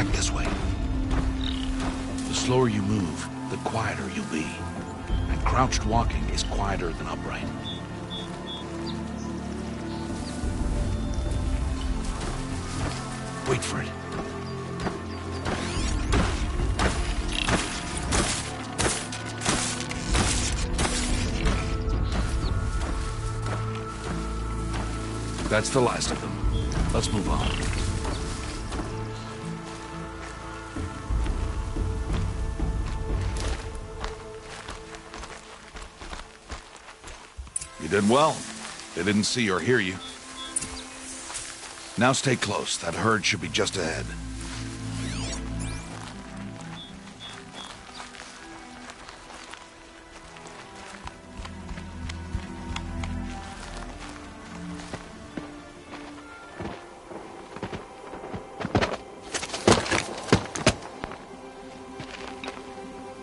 Back this way. The slower you move, the quieter you'll be. And crouched walking is quieter than upright. Wait for it. That's the last of them. Let's move on. You did well. They didn't see or hear you. Now stay close. That herd should be just ahead.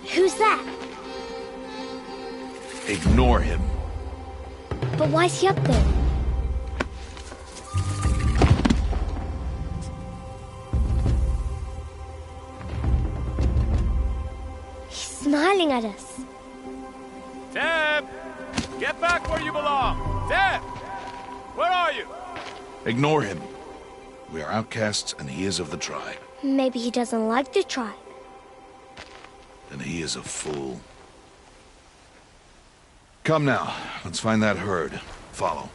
Who's that? Ignore him. But why's he up there? He's smiling at us. Teb! Get back where you belong! Teb! Where are you? Ignore him. We are outcasts and he is of the tribe. Maybe he doesn't like the tribe. And he is a fool. Come now, let's find that herd. Follow.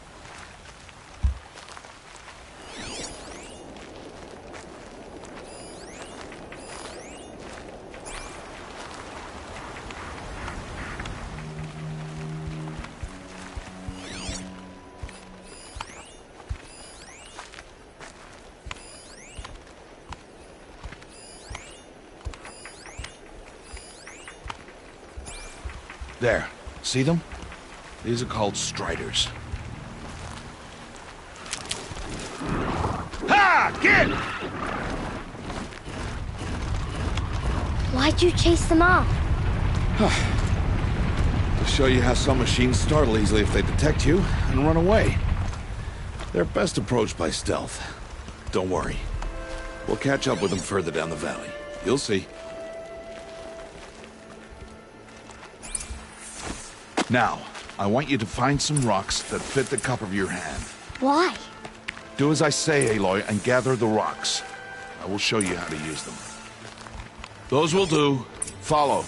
There. See them? These are called striders. Ha! Get! Why'd you chase them off? To show you how some machines startle easily if they detect you and run away. They're best approached by stealth. Don't worry. We'll catch up with them further down the valley. You'll see. Now, I want you to find some rocks that fit the cup of your hand. Why? Do as I say, Aloy, and gather the rocks. I will show you how to use them. Those will do. Follow.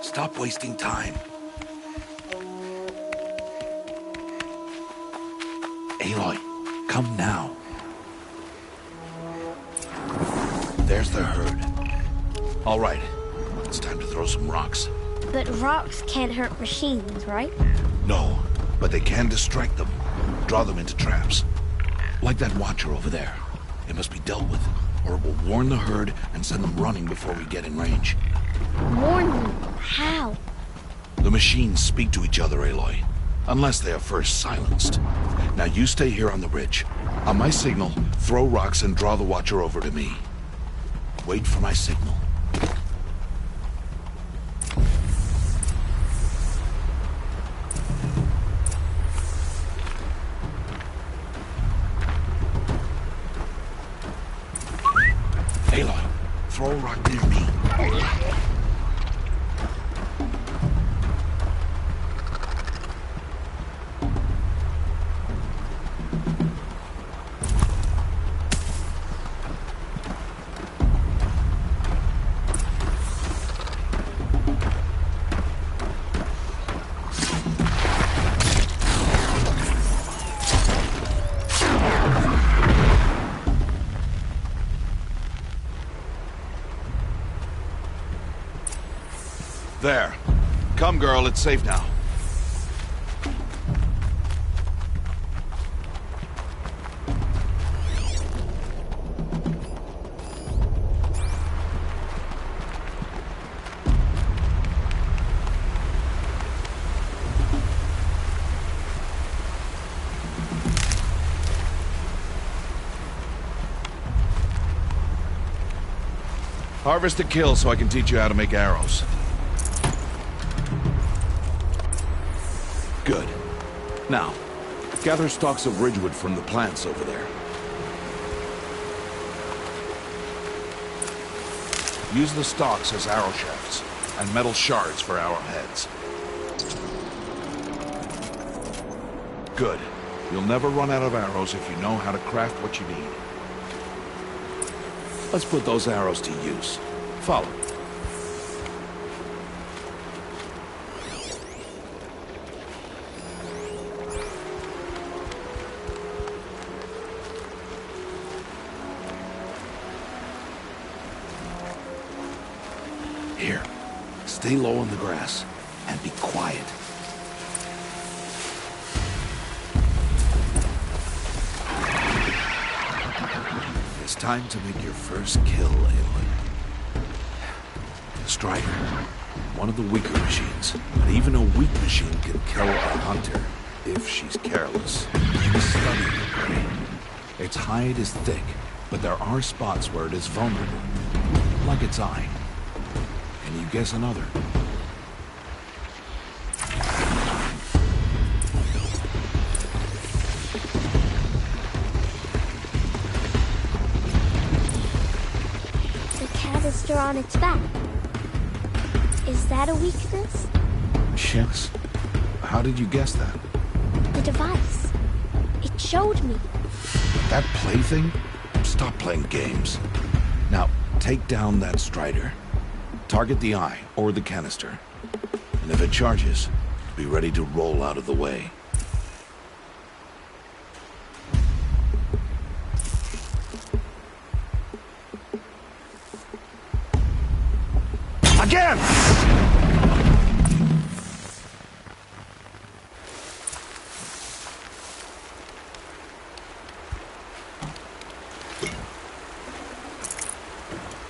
Stop wasting time. Aloy, come now. There's the herd. All right, it's time to throw some rocks. But rocks can't hurt machines, right? No, but they can distract them. Draw them into traps. Like that watcher over there. It must be dealt with, or it will warn the herd and send them running before we get in range. Warn them. How? The machines speak to each other, Aloy. Unless they are first silenced. Now you stay here on the ridge. On my signal, throw rocks and draw the watcher over to me. Wait for my signal. Aloy, throw a rock near me. There. Come, girl, it's safe now. Harvest a kill so I can teach you how to make arrows. Good. Now, gather stalks of ridgewood from the plants over there. Use the stalks as arrow shafts, and metal shards for arrowheads. Good. You'll never run out of arrows if you know how to craft what you need. Let's put those arrows to use. Follow. Here, stay low on the grass and be quiet. It's time to make your first kill, Aloy. Strider, one of the weaker machines, but even a weak machine can kill a hunter if she's careless. Study the prey. Its hide is thick, but there are spots where it is vulnerable, like its eye. Can you guess another? The canister on its back. Is that a weakness? Yes. How did you guess that? The device. It showed me. That plaything? Stop playing games. Now, take down that Strider. Target the eye or the canister. And if it charges, be ready to roll out of the way. Again!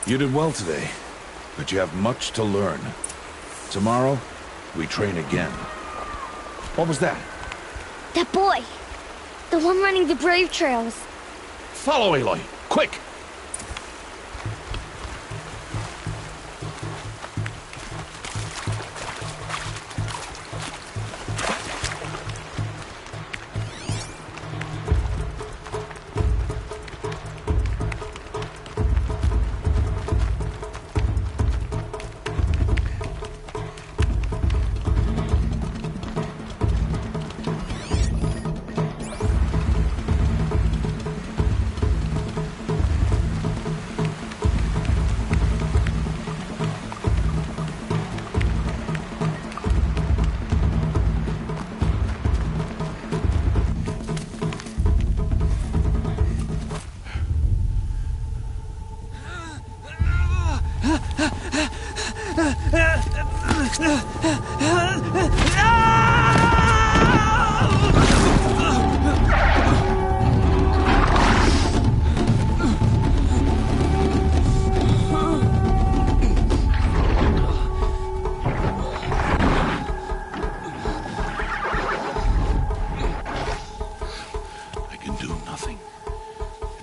You did well today, but you have much to learn. Tomorrow, we train again. What was that? That boy. The one running the brave trails. Follow Aloy, quick!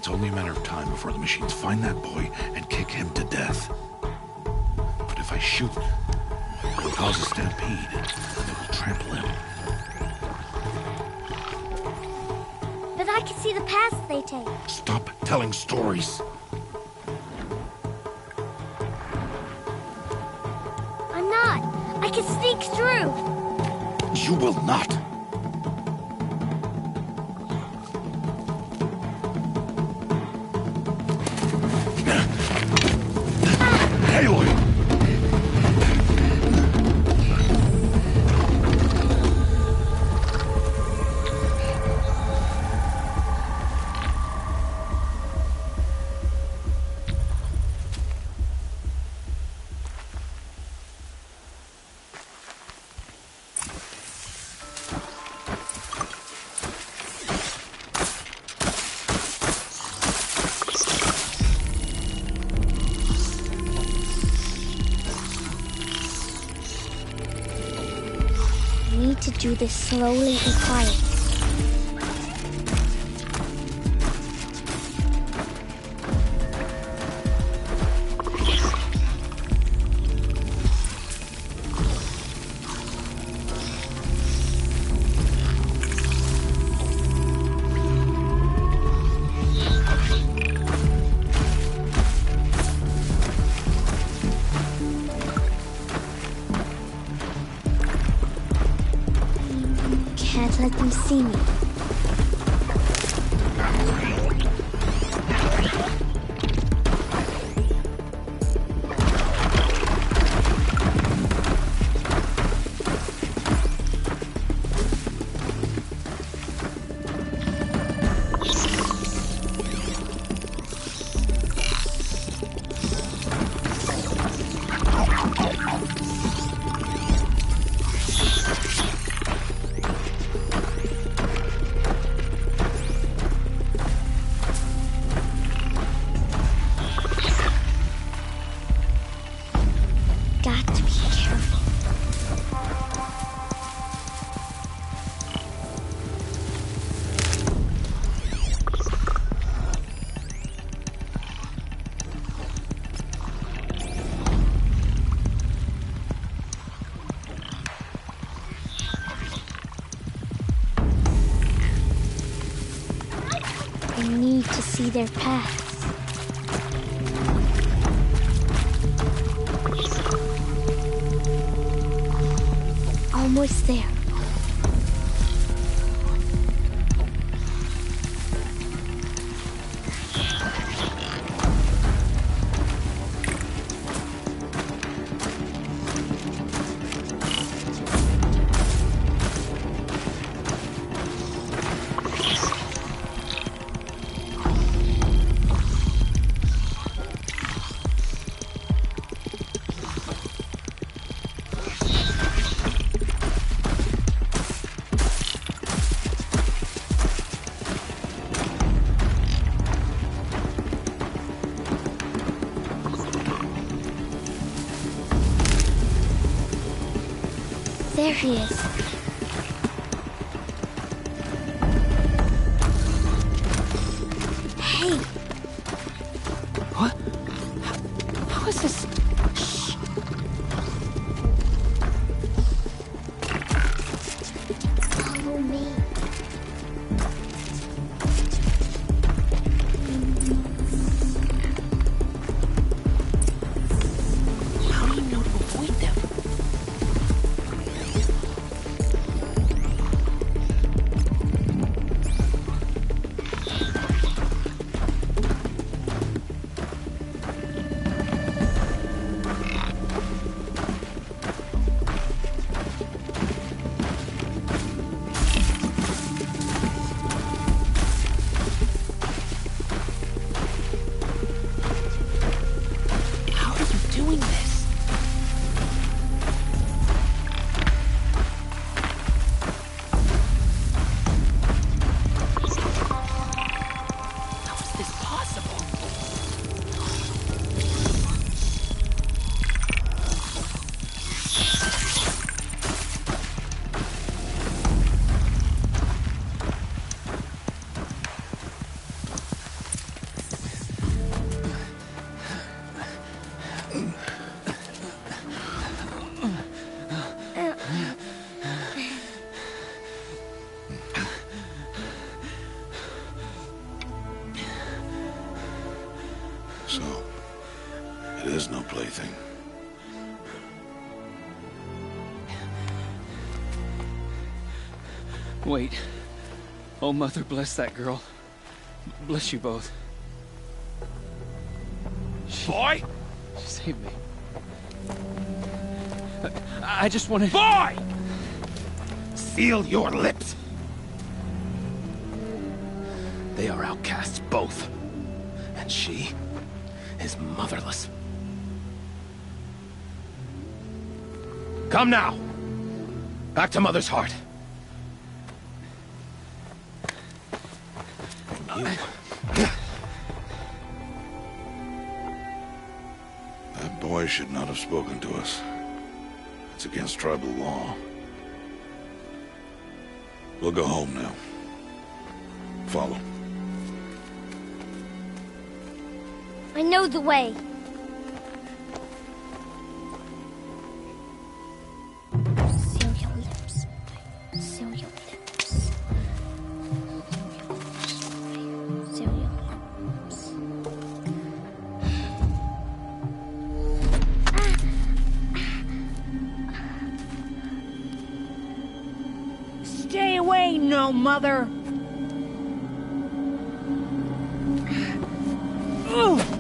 Only a matter of time before the machines find that boy and kick him to death. But if I shoot, it'll cause a stampede, and they will trample him. But I can see the paths they take. Stop telling stories. I'm not. I can sneak through. You will not. Aloy! We need to do this slowly and quietly. can't let them see me. Got to be careful. I need to see their paths. Almost there. There he is. Hey! What? How is this? Shh. Follow me. How do you know to avoid them? How are you doing this? How is this possible? So, it is no plaything. Wait. Oh, Mother, bless that girl. Bless you both. Boy! She saved me. I just wanted... Boy! Seal your lips! They are outcasts, both. And she is motherless. Come now! Back to Mother's heart. And you... That boy should not have spoken to us. It's against tribal law. We'll go home now. Follow. I know the way. Seal your lips. Seal your lips. Seal your lips. Stay away! know, Mother. Ugh.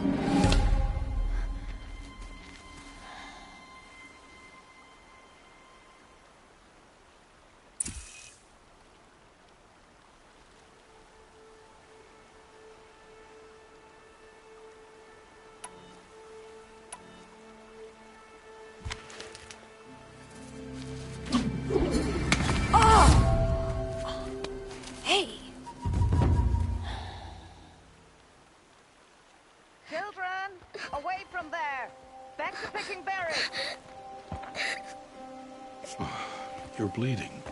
Children, away from there. Back to picking berries. You're bleeding.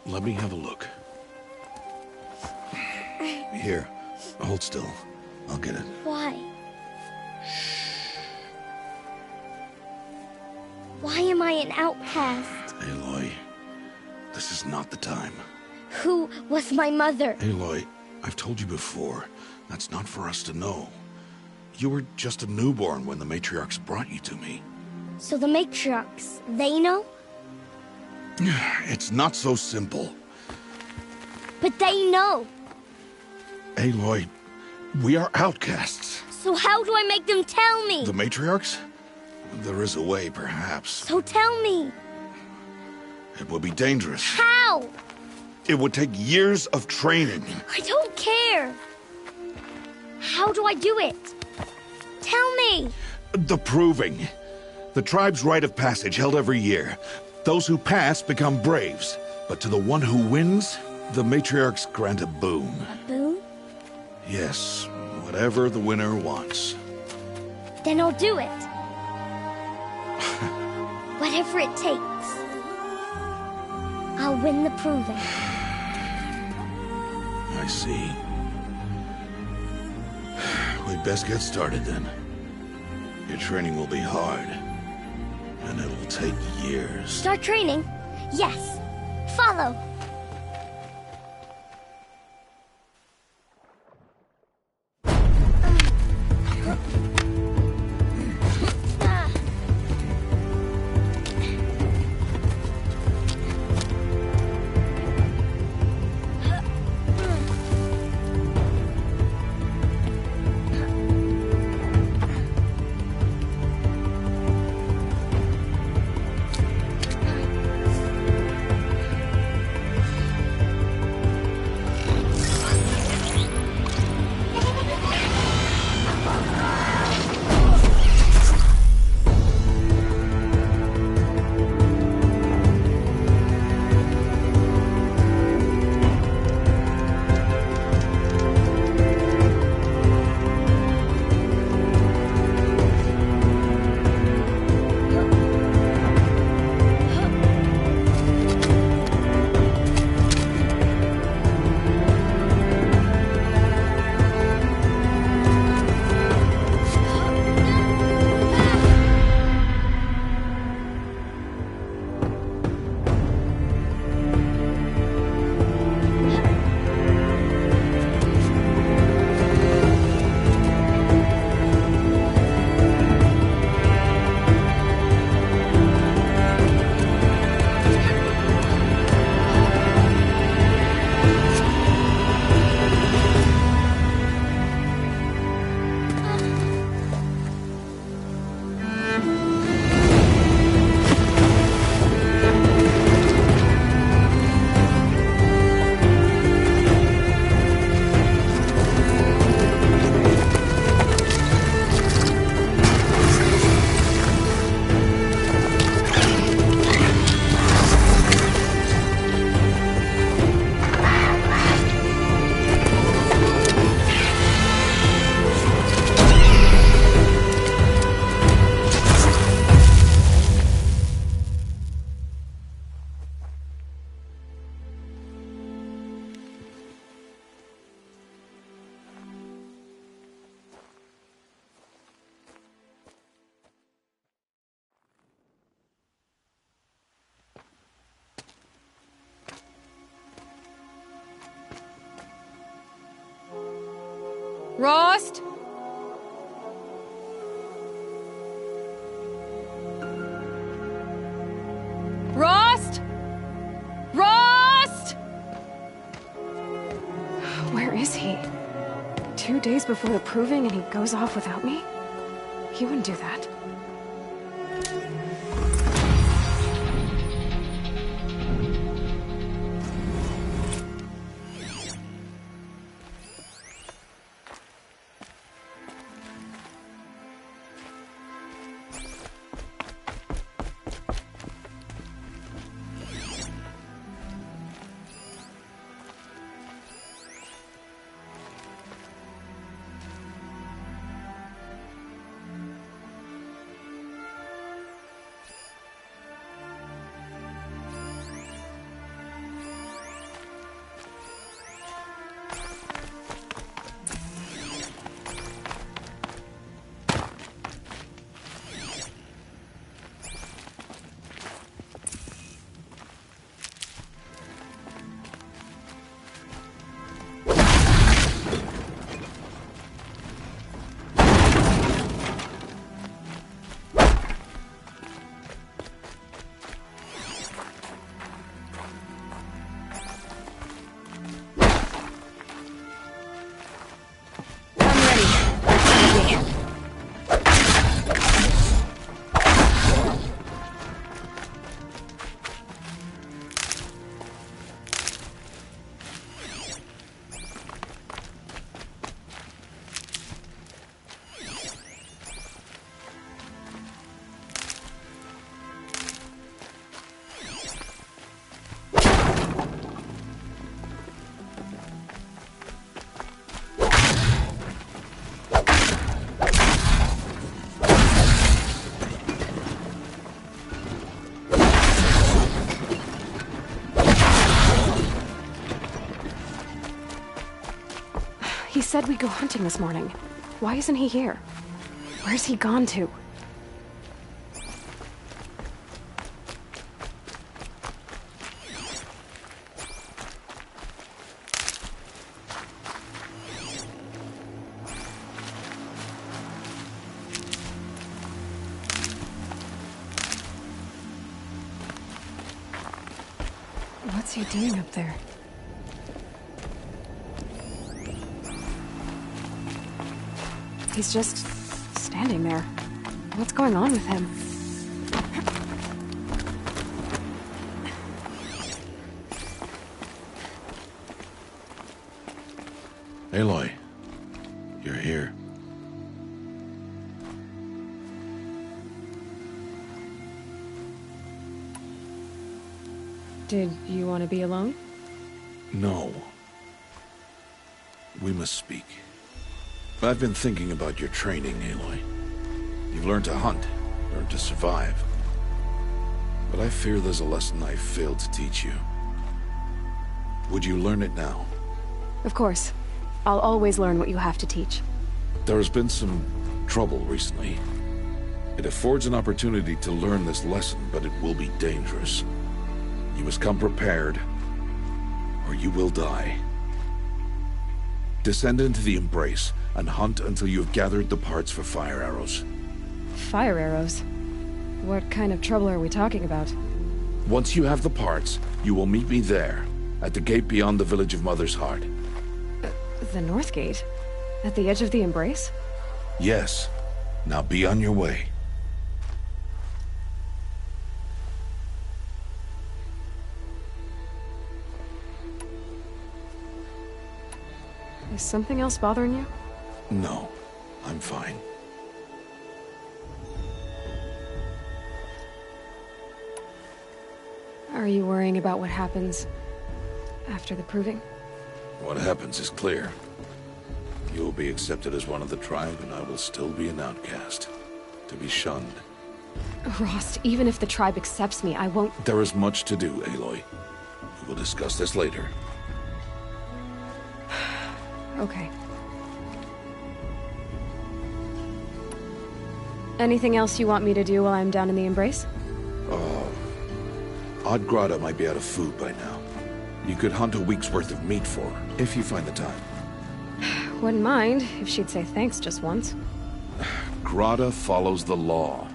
Let me have a look. Here, hold still. I'll get it. Why? Why am I an outcast? Aloy, this is not the time. Who was my mother? Aloy, I've told you before, that's not for us to know. You were just a newborn when the matriarchs brought you to me. So the matriarchs, they know? It's not so simple. But they know. Aloy, we are outcasts. So how do I make them tell me? The matriarchs? There is a way, perhaps. So tell me. It would be dangerous. How? It would take years of training. I don't care. How do I do it? Tell me. The proving. The tribe's rite of passage held every year. Those who pass become braves. But to the one who wins, the matriarchs grant a boon. A boon? Yes, whatever the winner wants. Then I'll do it. Whatever it takes. I'll win the proving. I see. We'd best get started then. Your training will be hard. And it'll take years. Start training? Yes. Follow. Rost? Rost? Rost? 2 days before the proving and he goes off without me? He wouldn't do that. He said we'd go hunting this morning. Why isn't he here? Where's he gone to? What's he doing up there? He's just standing there. What's going on with him? Aloy, you're here. Did you want to be alone? No. We must speak. I've been thinking about your training, Aloy. You've learned to hunt, learned to survive. But I fear there's a lesson I failed to teach you. Would you learn it now? Of course. I'll always learn what you have to teach. There has been some trouble recently. It affords an opportunity to learn this lesson, but it will be dangerous. You must come prepared, or you will die. Descend into the Embrace, and hunt until you have gathered the parts for fire arrows. Fire arrows? What kind of trouble are we talking about? Once you have the parts, you will meet me there, at the gate beyond the village of Mother's Heart. The North Gate? At the edge of the Embrace? Yes. Now be on your way. Is something else bothering you? No, I'm fine. Are you worrying about what happens after the proving? What happens is clear. You will be accepted as one of the tribe, and I will still be an outcast. To be shunned. Rost, even if the tribe accepts me, I won't— There is much to do, Aloy. We will discuss this later. Okay. Anything else you want me to do while I'm down in the Embrace? Odd Grata might be out of food by now. You could hunt a week's worth of meat for her, if you find the time. Wouldn't mind if she'd say thanks just once. Grata follows the law.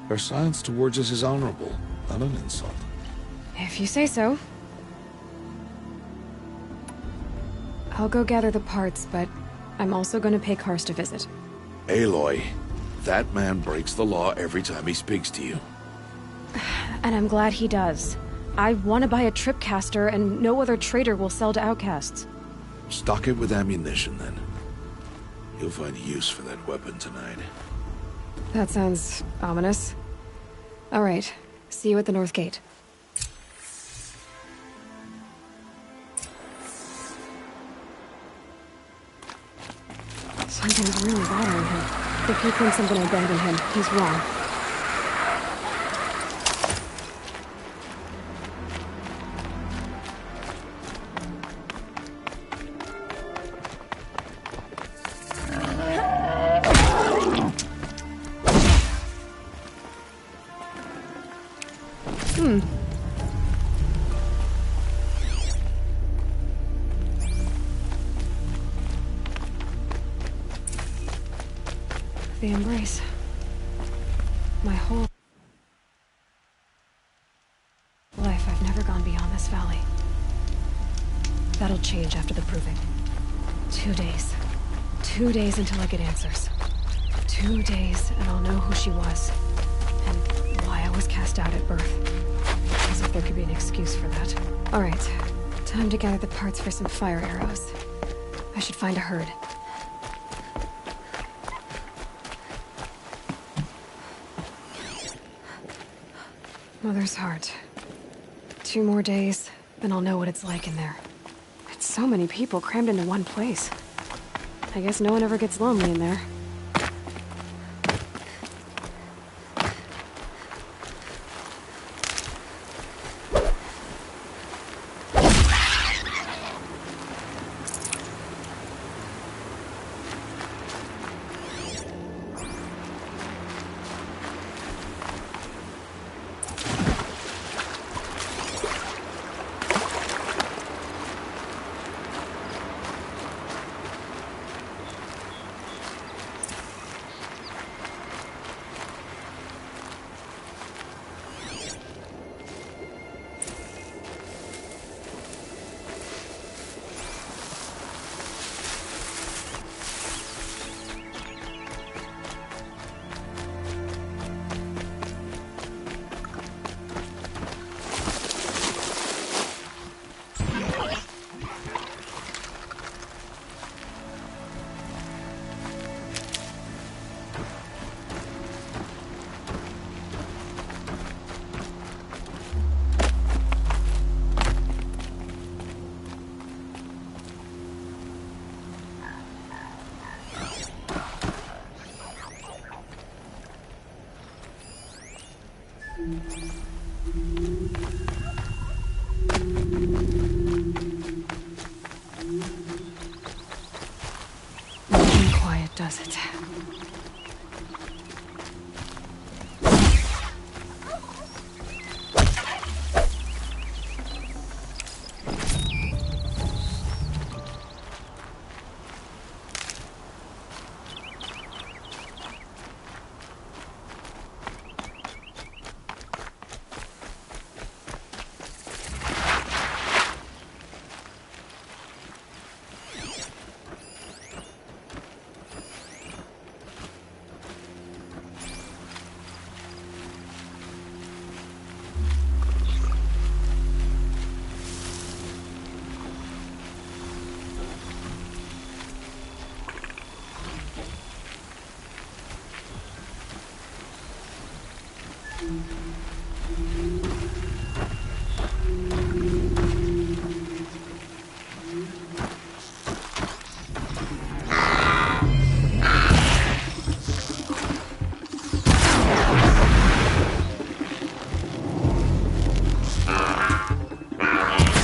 Her silence towards us is honorable, not an insult. If you say so. I'll go gather the parts, but I'm also gonna pay Karst a visit. Aloy, that man breaks the law every time he speaks to you. And I'm glad he does. I want to buy a tripcaster, and no other trader will sell to outcasts. Stock it with ammunition, then. You'll find use for that weapon tonight. That sounds ominous. All right. See you at the North Gate. Something's really bothering him. If he thinks I'm gonna abandon him, he's wrong. The embrace. My whole life, I've never gone beyond this valley. That'll change after the proving. 2 days. 2 days until I get answers. 2 days, and I'll know who she was. And why I was cast out at birth. As if there could be an excuse for that. Alright. Time to gather the parts for some fire arrows. I should find a herd. Mother's heart. 2 more days, then I'll know what it's like in there. It's so many people crammed into one place. I guess no one ever gets lonely in there. Nothing quiet does it.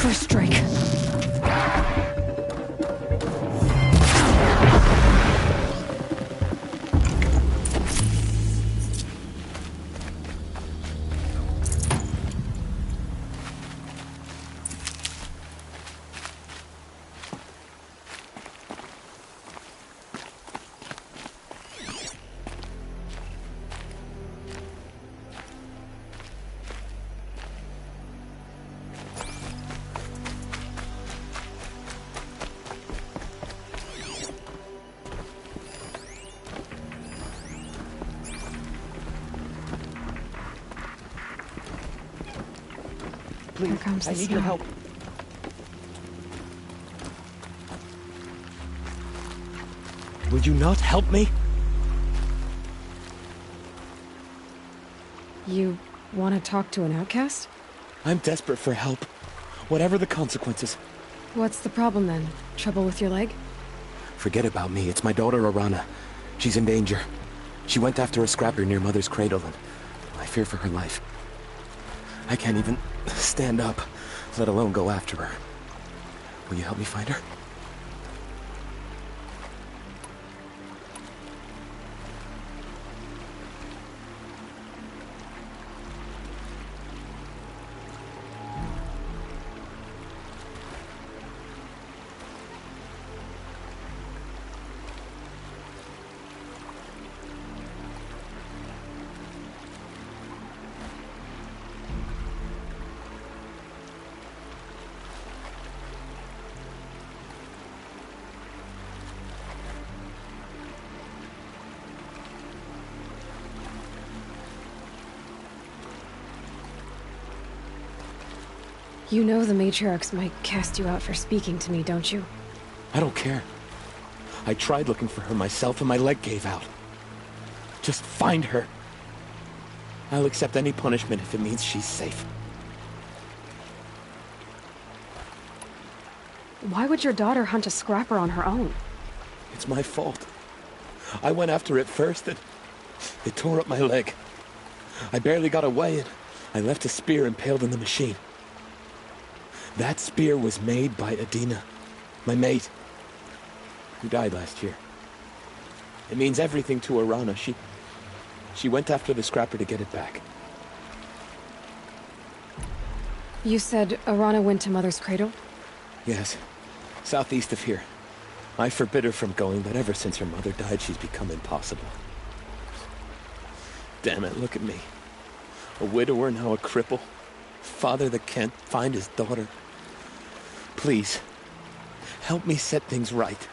First strike. Here comes the I need snow. your help. Would you not help me? You want to talk to an outcast? I'm desperate for help. Whatever the consequences. What's the problem then? Trouble with your leg? Forget about me. It's my daughter, Arana. She's in danger. She went after a scrapper near Mother's cradle, and I fear for her life. I can't even stand up, let alone go after her. Will you help me find her? You know the matriarchs might cast you out for speaking to me, don't you? I don't care. I tried looking for her myself and my leg gave out. Just find her. I'll accept any punishment if it means she's safe. Why would your daughter hunt a scrapper on her own? It's my fault. I went after it first and it tore up my leg. I barely got away and I left a spear impaled in the machine. That spear was made by Adina, my mate, who died last year. It means everything to Arana. She went after the scrapper to get it back. You said Arana went to Mother's cradle? Yes, southeast of here. I forbid her from going, but ever since her mother died, she's become impossible. Damn it, look at me. A widower, now a cripple. Father that can't find his daughter. Please, help me set things right.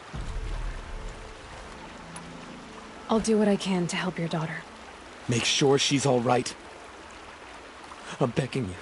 I'll do what I can to help your daughter. Make sure she's all right. I'm begging you.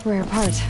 Rare part.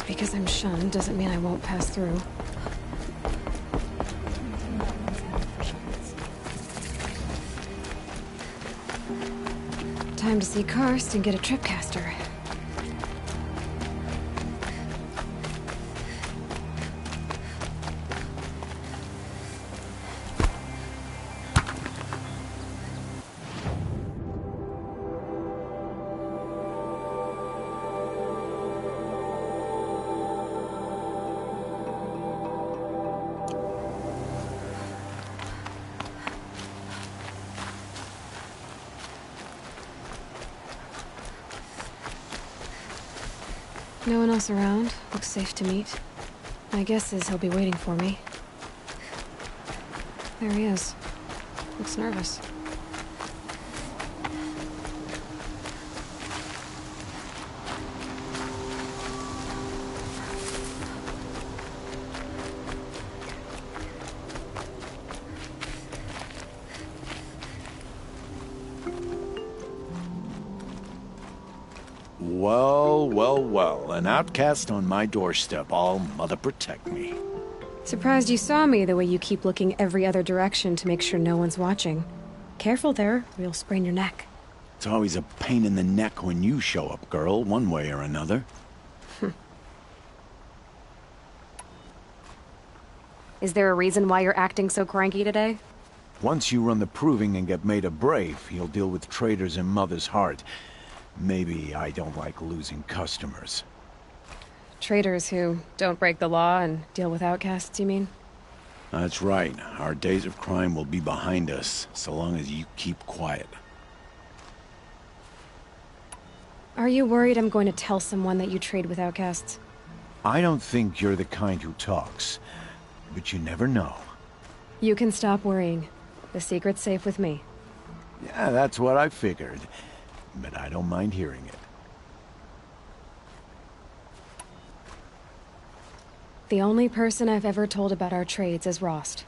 Just because I'm shunned doesn't mean I won't pass through. Time to see Karst and get a tripcaster. No one else around. Looks safe to meet. My guess is he'll be waiting for me. There he is. Looks nervous. Well, well, well. An outcast on my doorstep. All mother protect me. Surprised you saw me the way you keep looking every other direction to make sure no one's watching. Careful there, or you'll sprain your neck. It's always a pain in the neck when you show up, girl, one way or another. Is there a reason why you're acting so cranky today? Once you run the proving and get made a brave, you'll deal with traitors in Mother's Heart. Maybe I don't like losing customers. Traitors who don't break the law and deal with outcasts, you mean? That's right. Our days of crime will be behind us, so long as you keep quiet. Are you worried I'm going to tell someone that you trade with outcasts? I don't think you're the kind who talks, but you never know. You can stop worrying. The secret's safe with me. Yeah, that's what I figured. But I don't mind hearing it. The only person I've ever told about our trades is Rost.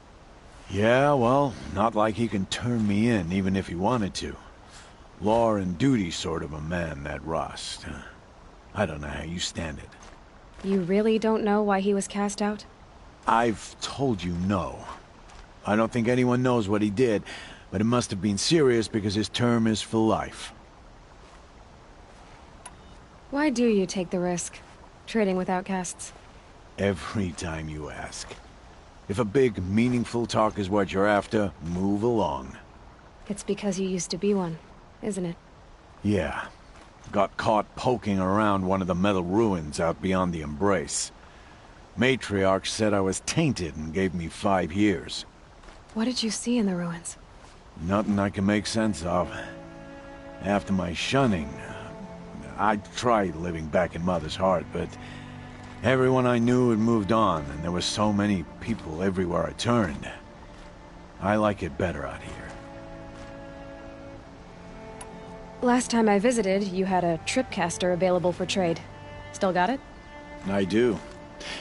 Yeah, well, not like he can turn me in, even if he wanted to. Law and duty sort of a man, that Rost. I don't know how you stand it. You really don't know why he was cast out? I've told you no. I don't think anyone knows what he did, but it must have been serious because his term is for life. Why do you take the risk, trading with outcasts? Every time you ask. If a big, meaningful talk is what you're after, move along. It's because you used to be one, isn't it? Yeah. Got caught poking around one of the metal ruins out beyond the Embrace. Matriarch said I was tainted and gave me 5 years. What did you see in the ruins? Nothing I can make sense of. After my shunning, I tried living back in Mother's Heart, but everyone I knew had moved on, and there were so many people everywhere I turned. I like it better out here. Last time I visited, you had a tripcaster available for trade. Still got it? I do.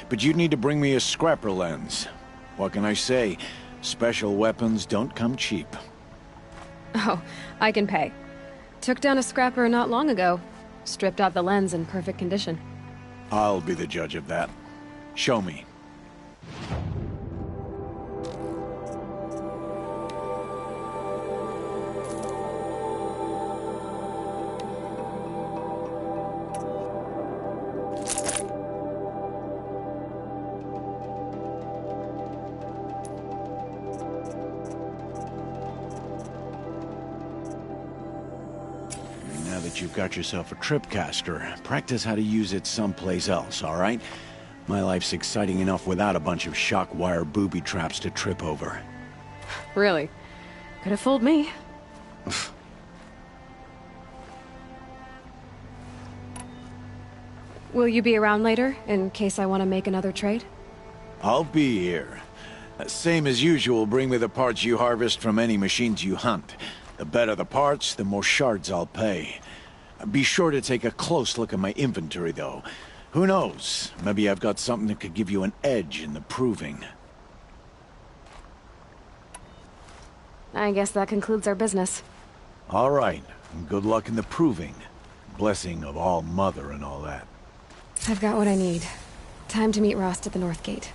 But you'd need to bring me a scrapper lens. What can I say? Special weapons don't come cheap. Oh, I can pay. Took down a scrapper not long ago. Stripped out the lens in perfect condition. I'll be the judge of that. Show me. Now that you've got yourself a tripcaster, practice how to use it someplace else, all right? My life's exciting enough without a bunch of shock wire booby traps to trip over. Really? Could have fooled me. Will you be around later, in case I want to make another trade? I'll be here. Same as usual, bring me the parts you harvest from any machines you hunt. The better the parts, the more shards I'll pay. Be sure to take a close look at my inventory, though. Who knows? Maybe I've got something that could give you an edge in the proving. I guess that concludes our business. All right. Good luck in the proving. Blessing of All Mother and all that. I've got what I need. Time to meet Rost at the North Gate.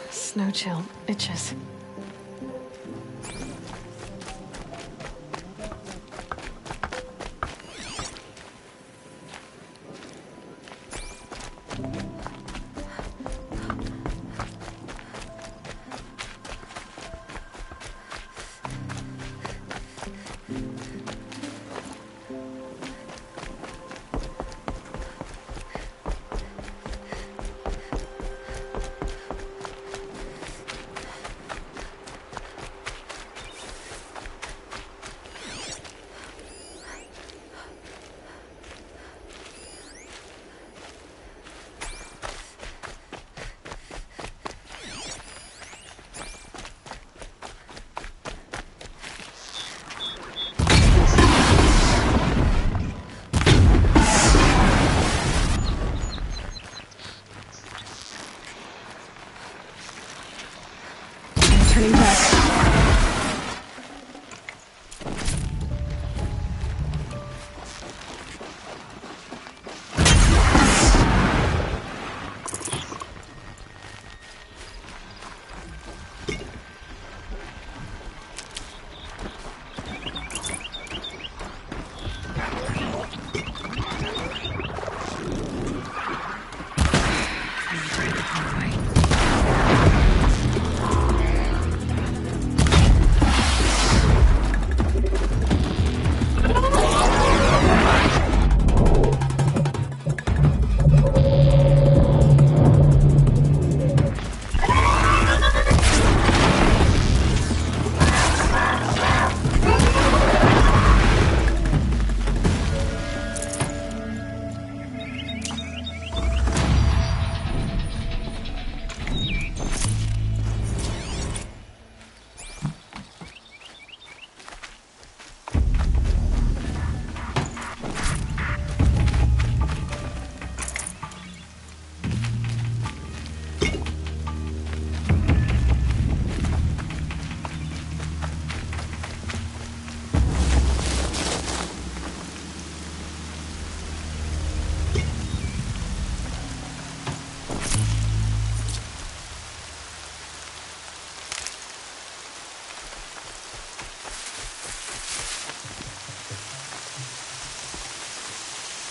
Snow chill itches. Turning back.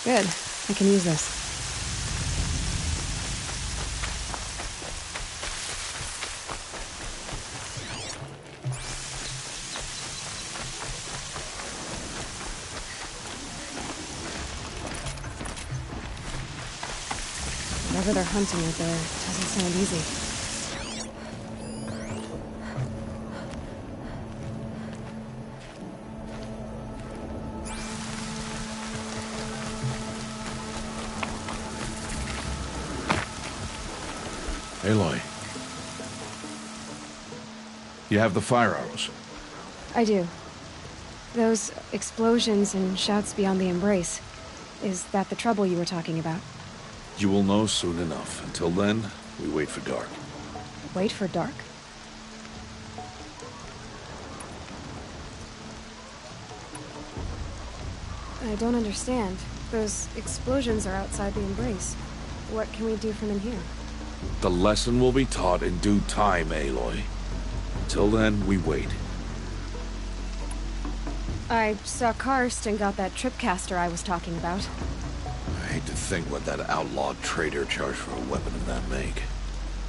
Good. I can use this. Whatever they're hunting out there doesn't sound easy. Aloy. You have the fire arrows. I do. Those explosions and shouts beyond the embrace. Is that the trouble you were talking about? You will know soon enough. Until then, we wait for dark. Wait for dark? I don't understand. Those explosions are outside the embrace. What can we do from in here? The lesson will be taught in due time, Aloy. Until then, we wait. I saw Karst and got that tripcaster I was talking about. I hate to think what that outlawed trader charged for a weapon of that make.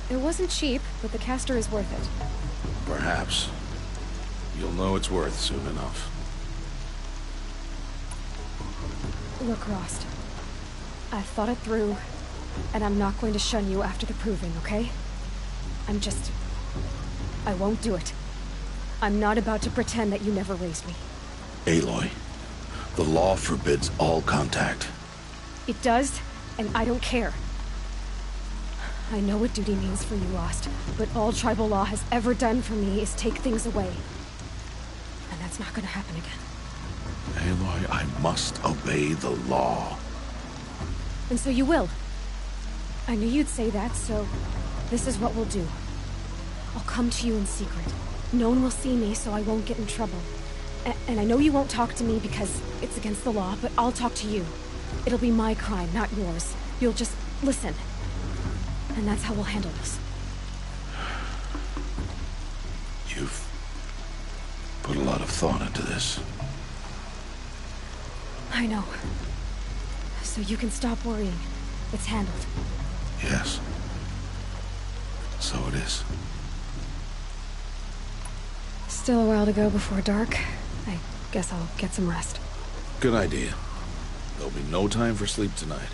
It wasn't cheap, but the caster is worth it. Perhaps. You'll know its worth soon enough. Look, Rost. I've thought it through, and I'm not going to shun you after the proving, okay? I won't do it. I'm not about to pretend that you never raised me. Aloy, the law forbids all contact. It does, and I don't care. I know what duty means for you, Rost, but all tribal law has ever done for me is take things away. And that's not gonna happen again. Aloy, I must obey the law. And so you will. I knew you'd say that, so this is what we'll do. I'll come to you in secret. No one will see me, so I won't get in trouble. And I know you won't talk to me because it's against the law, but I'll talk to you. It'll be my crime, not yours. You'll just listen. And that's how we'll handle this. You've put a lot of thought into this. I know. So you can stop worrying. It's handled. Yes. So it is. Still a while to go before dark. I guess I'll get some rest. Good idea. There'll be no time for sleep tonight.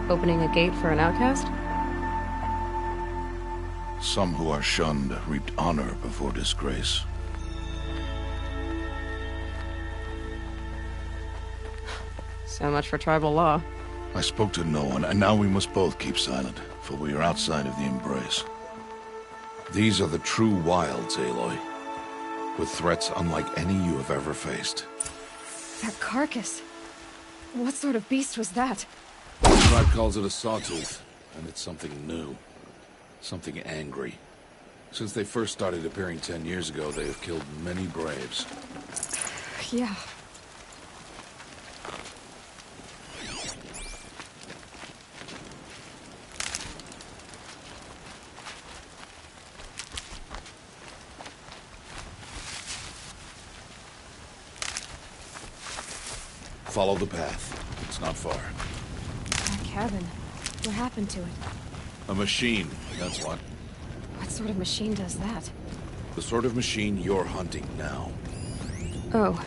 Opening a gate for an outcast? Some who are shunned reaped honor before disgrace. So much for tribal law. I spoke to no one, and now we must both keep silent, for we are outside of the embrace. These are the true wilds, Aloy, with threats unlike any you have ever faced. That carcass. What sort of beast was that? The tribe calls it a sawtooth, and it's something new. Something angry. Since they first started appearing 10 years ago, they have killed many braves. Yeah. Follow the path. It's not far. That cabin. What happened to it? A machine, that's what. What sort of machine does that? The sort of machine you're hunting now. Oh.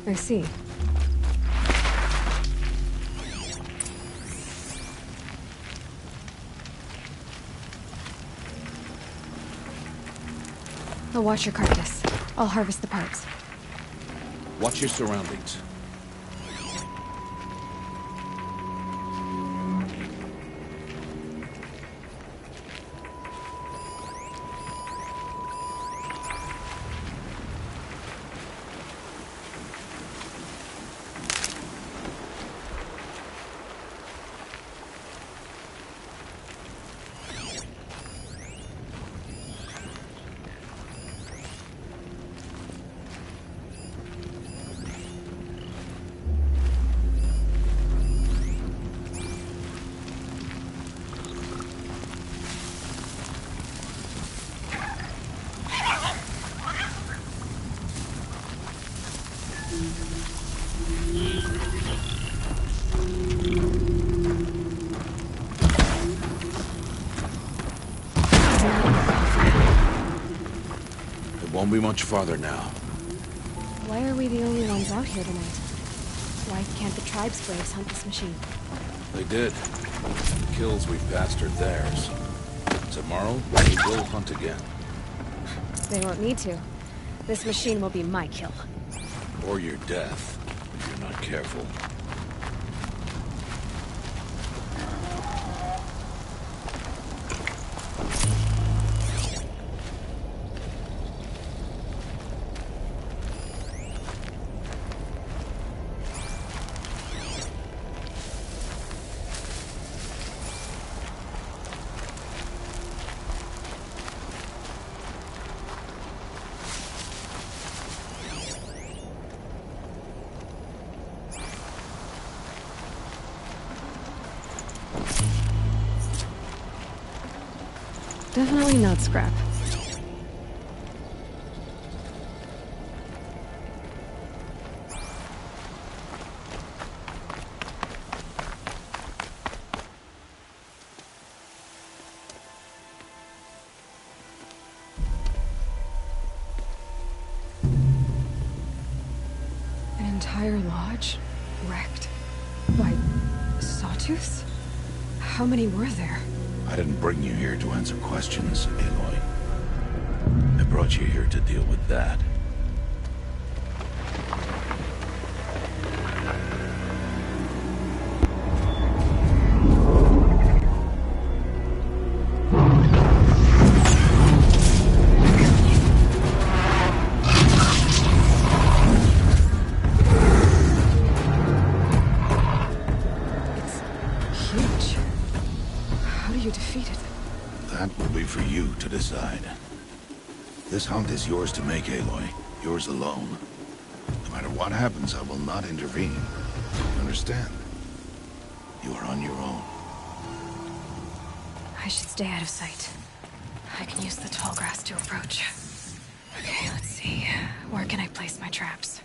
I see. I'll watch your carcass. I'll harvest the parts. Watch your surroundings. Won't be much farther now. Why are we the only ones out here tonight? Why can't the tribe's braves hunt this machine? They did. The kills we've passed are theirs. Tomorrow, we will hunt again. They won't need to. This machine will be my kill. Or your death. if you're not careful. Definitely not scrap. An entire lodge wrecked by sawtooths? How many were there? I didn't bring you here to answer questions, Aloy. I brought you here to deal with that. Huge. How do you defeat it? That will be for you to decide. This hunt is yours to make, Aloy. Yours alone. No matter what happens, I will not intervene. You understand? You are on your own. I should stay out of sight. I can use the tall grass to approach. Okay, let's see. Where can I place my traps?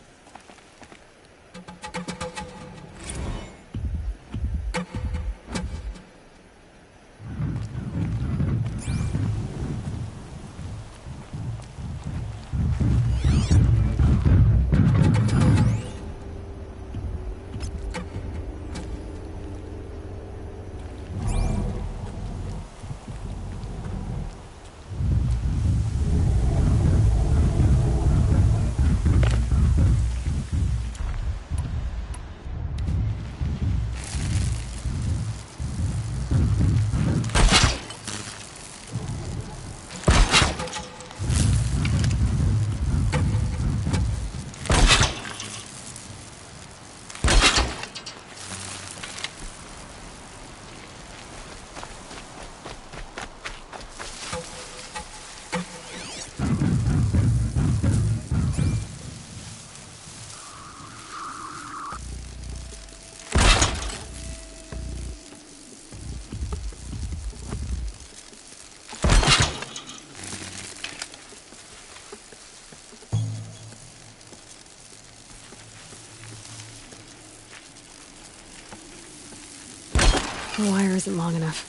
The wire isn't long enough.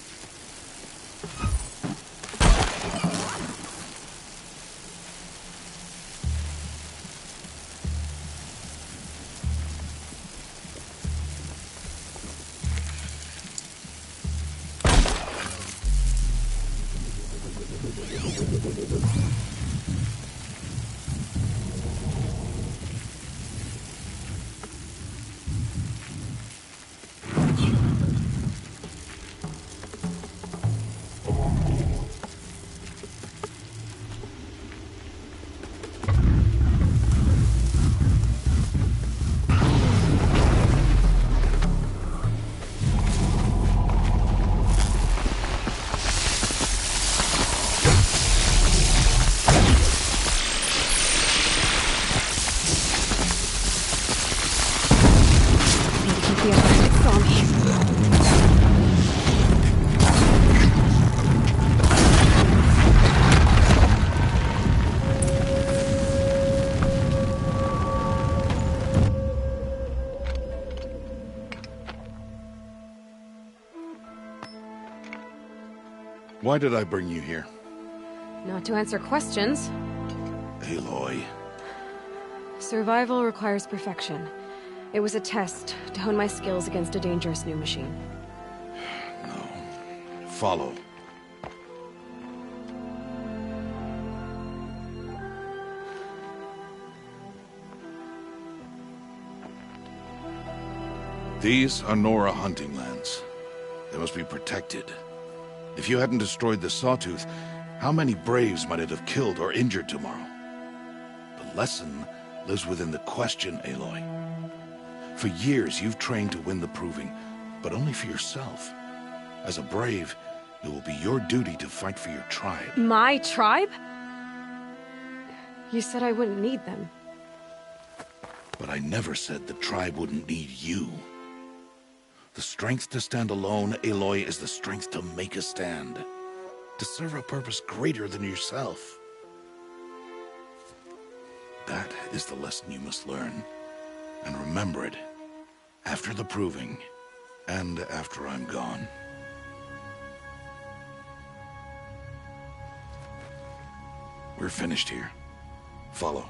Why did I bring you here? Not to answer questions. Aloy. Survival requires perfection. It was a test to hone my skills against a dangerous new machine. No. Follow. These are Nora hunting lands. They must be protected. If you hadn't destroyed the Sawtooth, how many Braves might it have killed or injured tomorrow? The lesson lives within the question, Aloy. For years, you've trained to win the Proving, but only for yourself. As a Brave, it will be your duty to fight for your tribe. My tribe? You said I wouldn't need them. But I never said the tribe wouldn't need you. The strength to stand alone, Aloy, is the strength to make a stand. To serve a purpose greater than yourself. That is the lesson you must learn. And remember it. After the Proving. And after I'm gone. We're finished here. Follow.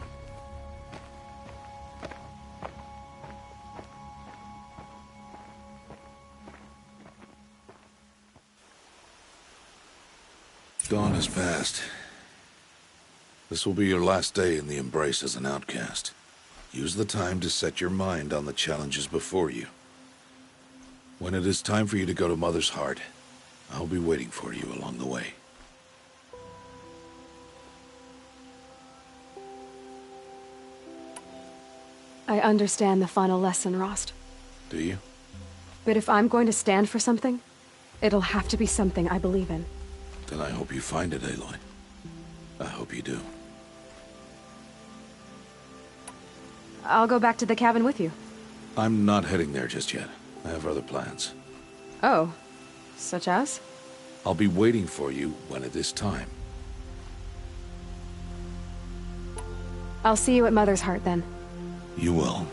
Dawn has passed. This will be your last day in the Embrace as an outcast. Use the time to set your mind on the challenges before you. When it is time for you to go to Mother's Heart, I'll be waiting for you along the way. I understand the final lesson, Rost. Do you? But if I'm going to stand for something, it'll have to be something I believe in. Then I hope you find it, Aloy. I hope you do. I'll go back to the cabin with you. I'm not heading there just yet. I have other plans. Oh. Such as? I'll be waiting for you when it is time. I'll see you at Mother's Heart then. You will.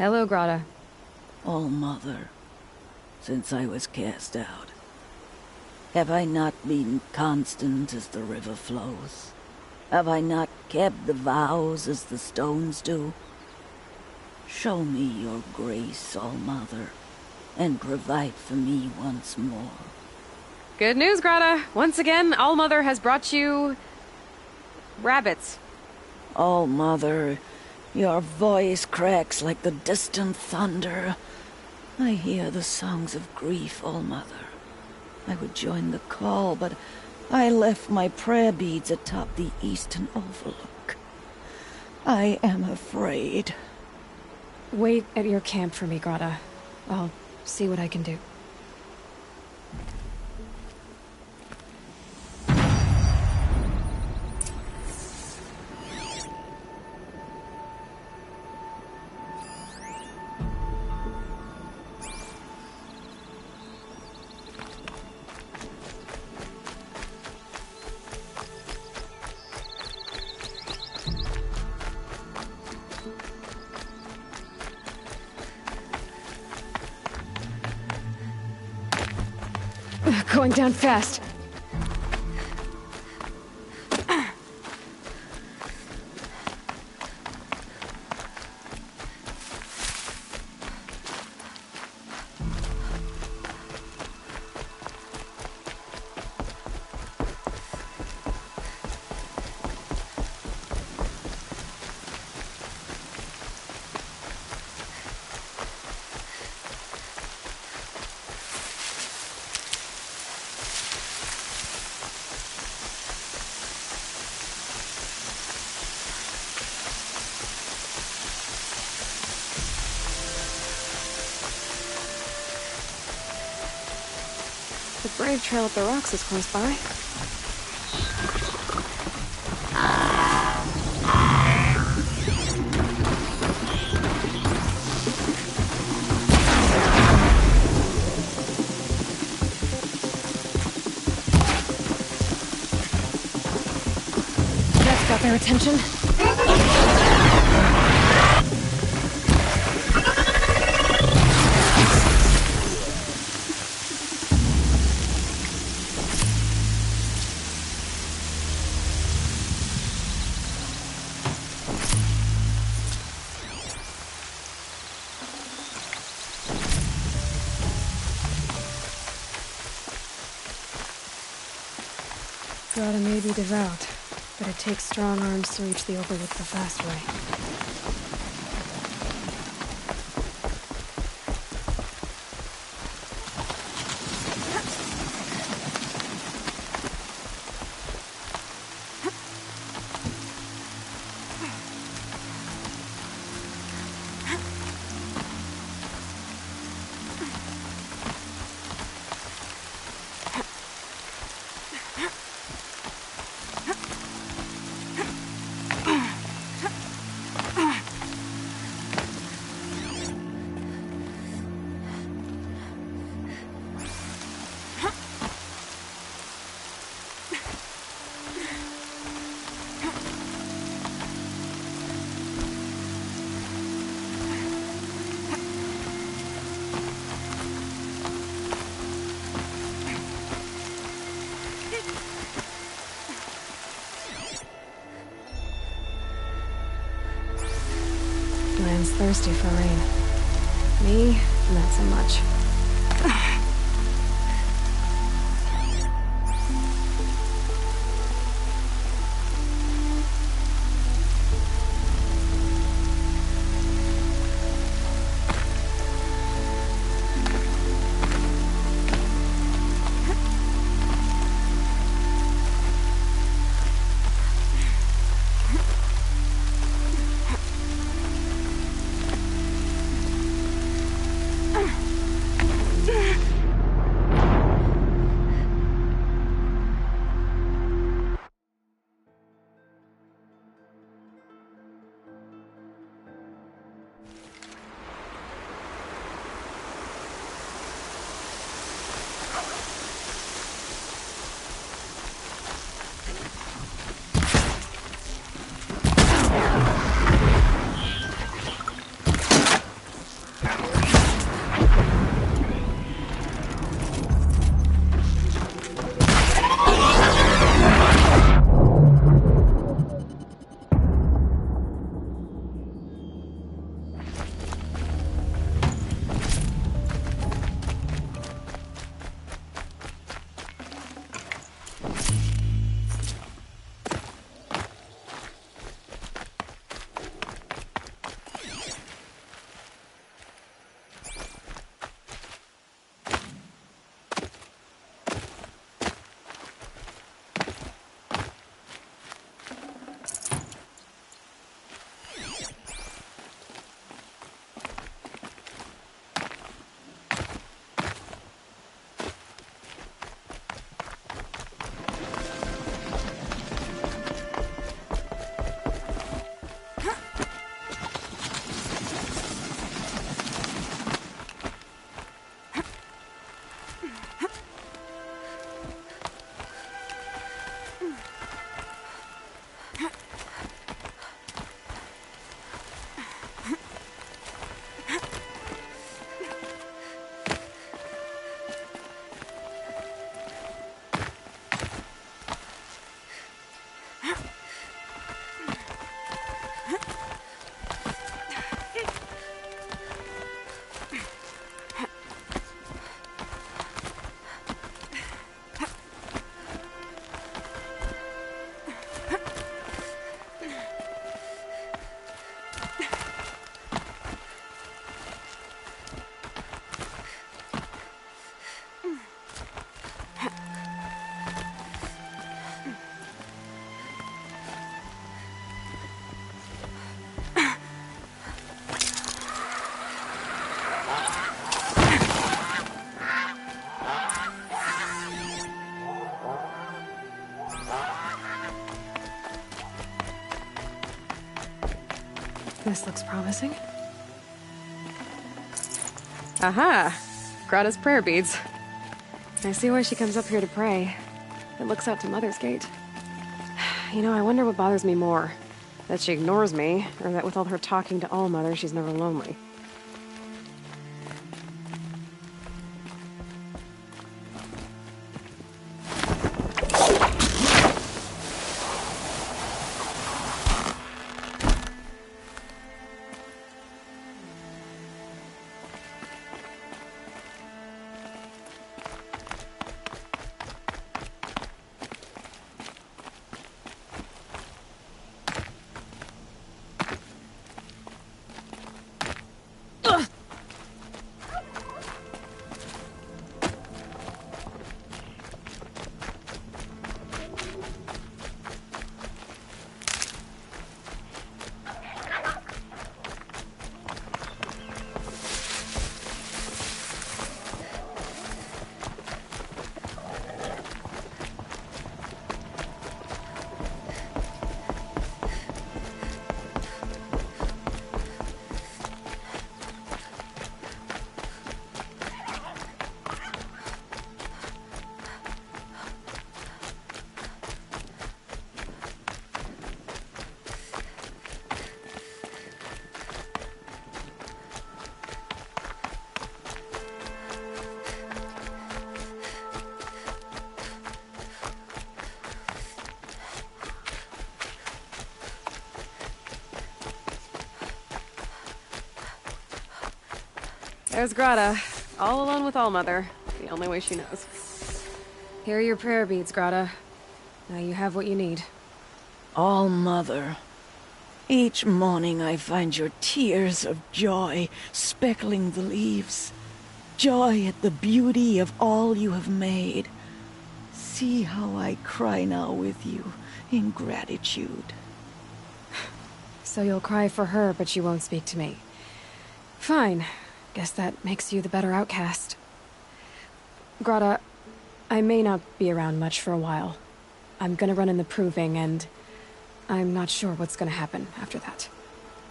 Hello, Grata. All-Mother, since I was cast out, have I not been constant as the river flows? Have I not kept the vows as the stones do? Show me your grace, All-Mother, and provide for me once more. Good news, Grata. Once again, All-Mother has brought you... rabbits. All-Mother, your voice cracks like the distant thunder. I hear the songs of grief, All-Mother. I would join the call, but I left my prayer beads atop the eastern overlook. I am afraid. Wait at your camp for me, Grata. I'll see what I can do. Going down fast. The Brave Trail up the rocks is close by. That's got their attention. Grata may be devout, but it takes strong arms to reach the Overlook the fast way. Land's thirsty for rain. Me, not so much. This looks promising. Aha! Grata's prayer beads. I see why she comes up here to pray. It looks out to Mother's Gate. You know, I wonder what bothers me more. That she ignores me, or that with all her talking to Allmother, she's never lonely. There's Grata, all alone with Allmother, the only way she knows. Here are your prayer beads, Grata. Now you have what you need. Allmother, each morning I find your tears of joy speckling the leaves. Joy at the beauty of all you have made. See how I cry now with you in gratitude. So you'll cry for her, but you won't speak to me. Fine. Guess that makes you the better outcast. Grata, I may not be around much for a while. I'm gonna run in the proving, and I'm not sure what's gonna happen after that.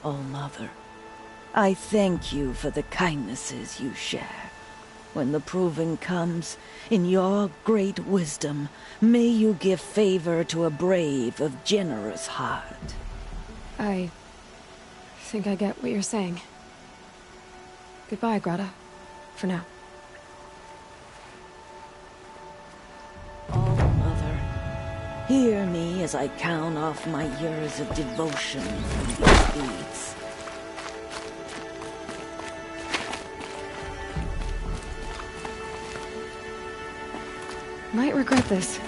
Allmother, I thank you for the kindnesses you share. When the proving comes, in your great wisdom, may you give favor to a brave of generous heart. I think I get what you're saying. Goodbye, Grata. For now. Allmother, hear me as I count off my years of devotion from these beads. Might regret this.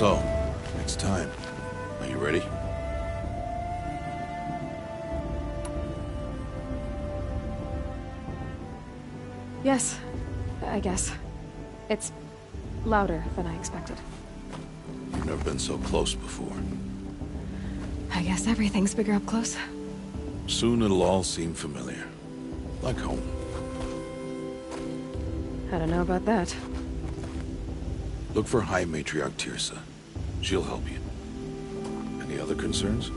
So, it's time. Are you ready? Yes, I guess. It's louder than I expected. You've never been so close before. I guess everything's bigger up close. Soon it'll all seem familiar. Like home. I don't know about that. Look for High Matriarch Tirsa. She'll help you. Any other concerns?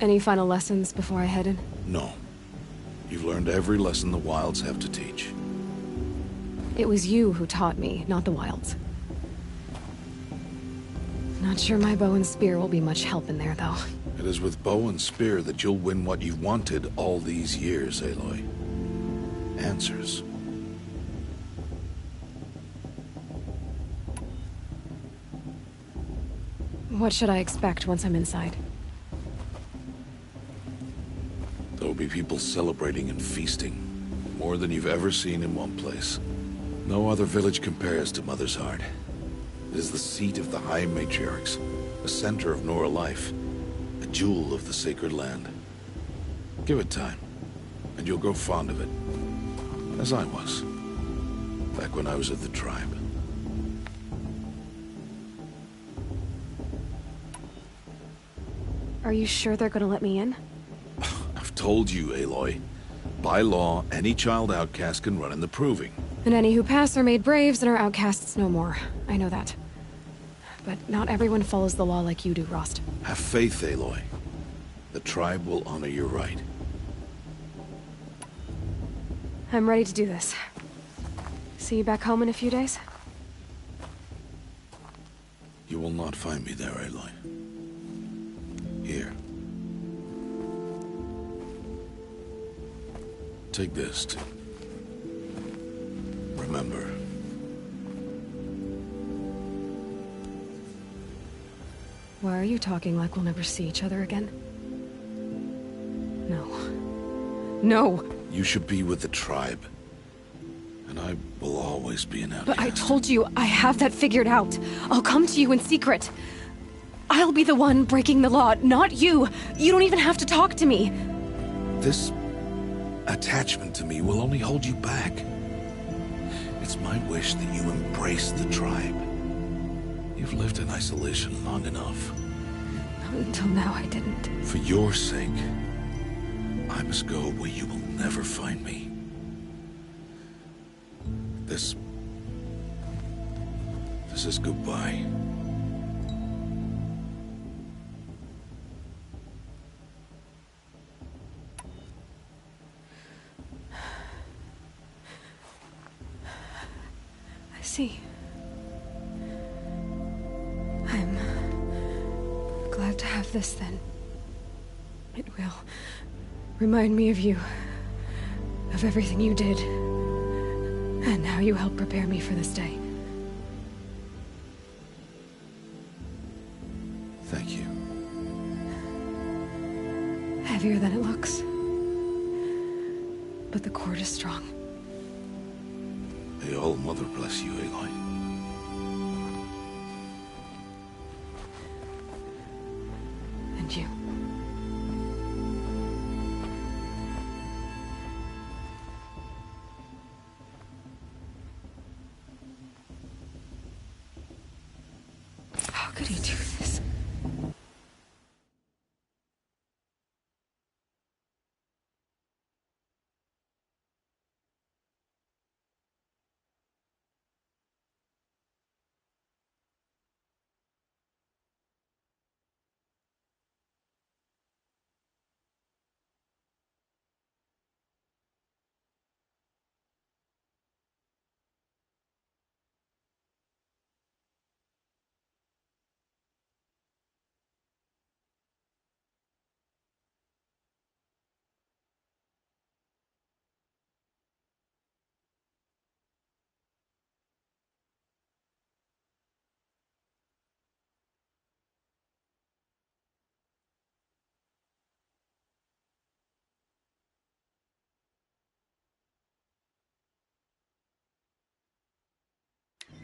Any final lessons before I head in? No. You've learned every lesson the Wilds have to teach. It was you who taught me, not the Wilds. Not sure my bow and spear will be much help in there, though. It is with bow and spear that you'll win what you've wanted all these years, Aloy. Answers. What should I expect once I'm inside? There will be people celebrating and feasting. More than you've ever seen in one place. No other village compares to Mother's Heart. It is the seat of the High Matriarchs, the center of Nora life, a jewel of the sacred land. Give it time, and you'll grow fond of it. As I was, back when I was of the tribe. Are you sure they're gonna let me in? I've told you, Aloy. By law, any child outcast can run in the Proving. And any who pass are made braves and are outcasts no more. I know that. But not everyone follows the law like you do, Rost. Have faith, Aloy. The tribe will honor your right. I'm ready to do this. See you back home in a few days? You will not find me there, Aloy. Here. Take this to remember. Why are you talking like we'll never see each other again? No. No! You should be with the tribe. And I will always be an outcast. But I told you, I have that figured out. I'll come to you in secret. I'll be the one breaking the law, not you. You don't even have to talk to me. This attachment to me will only hold you back. It's my wish that you embrace the tribe. You've lived in isolation long enough. Not until now, I didn't. For your sake, I must go where you will never find me. This is goodbye. I see. I'm glad to have this then. It will remind me of you, of everything you did, and how you helped prepare me for this day. Thank you. Heavier than it looks. But the cord is strong. May All Mother bless you, Aloy. And you. How could he do this?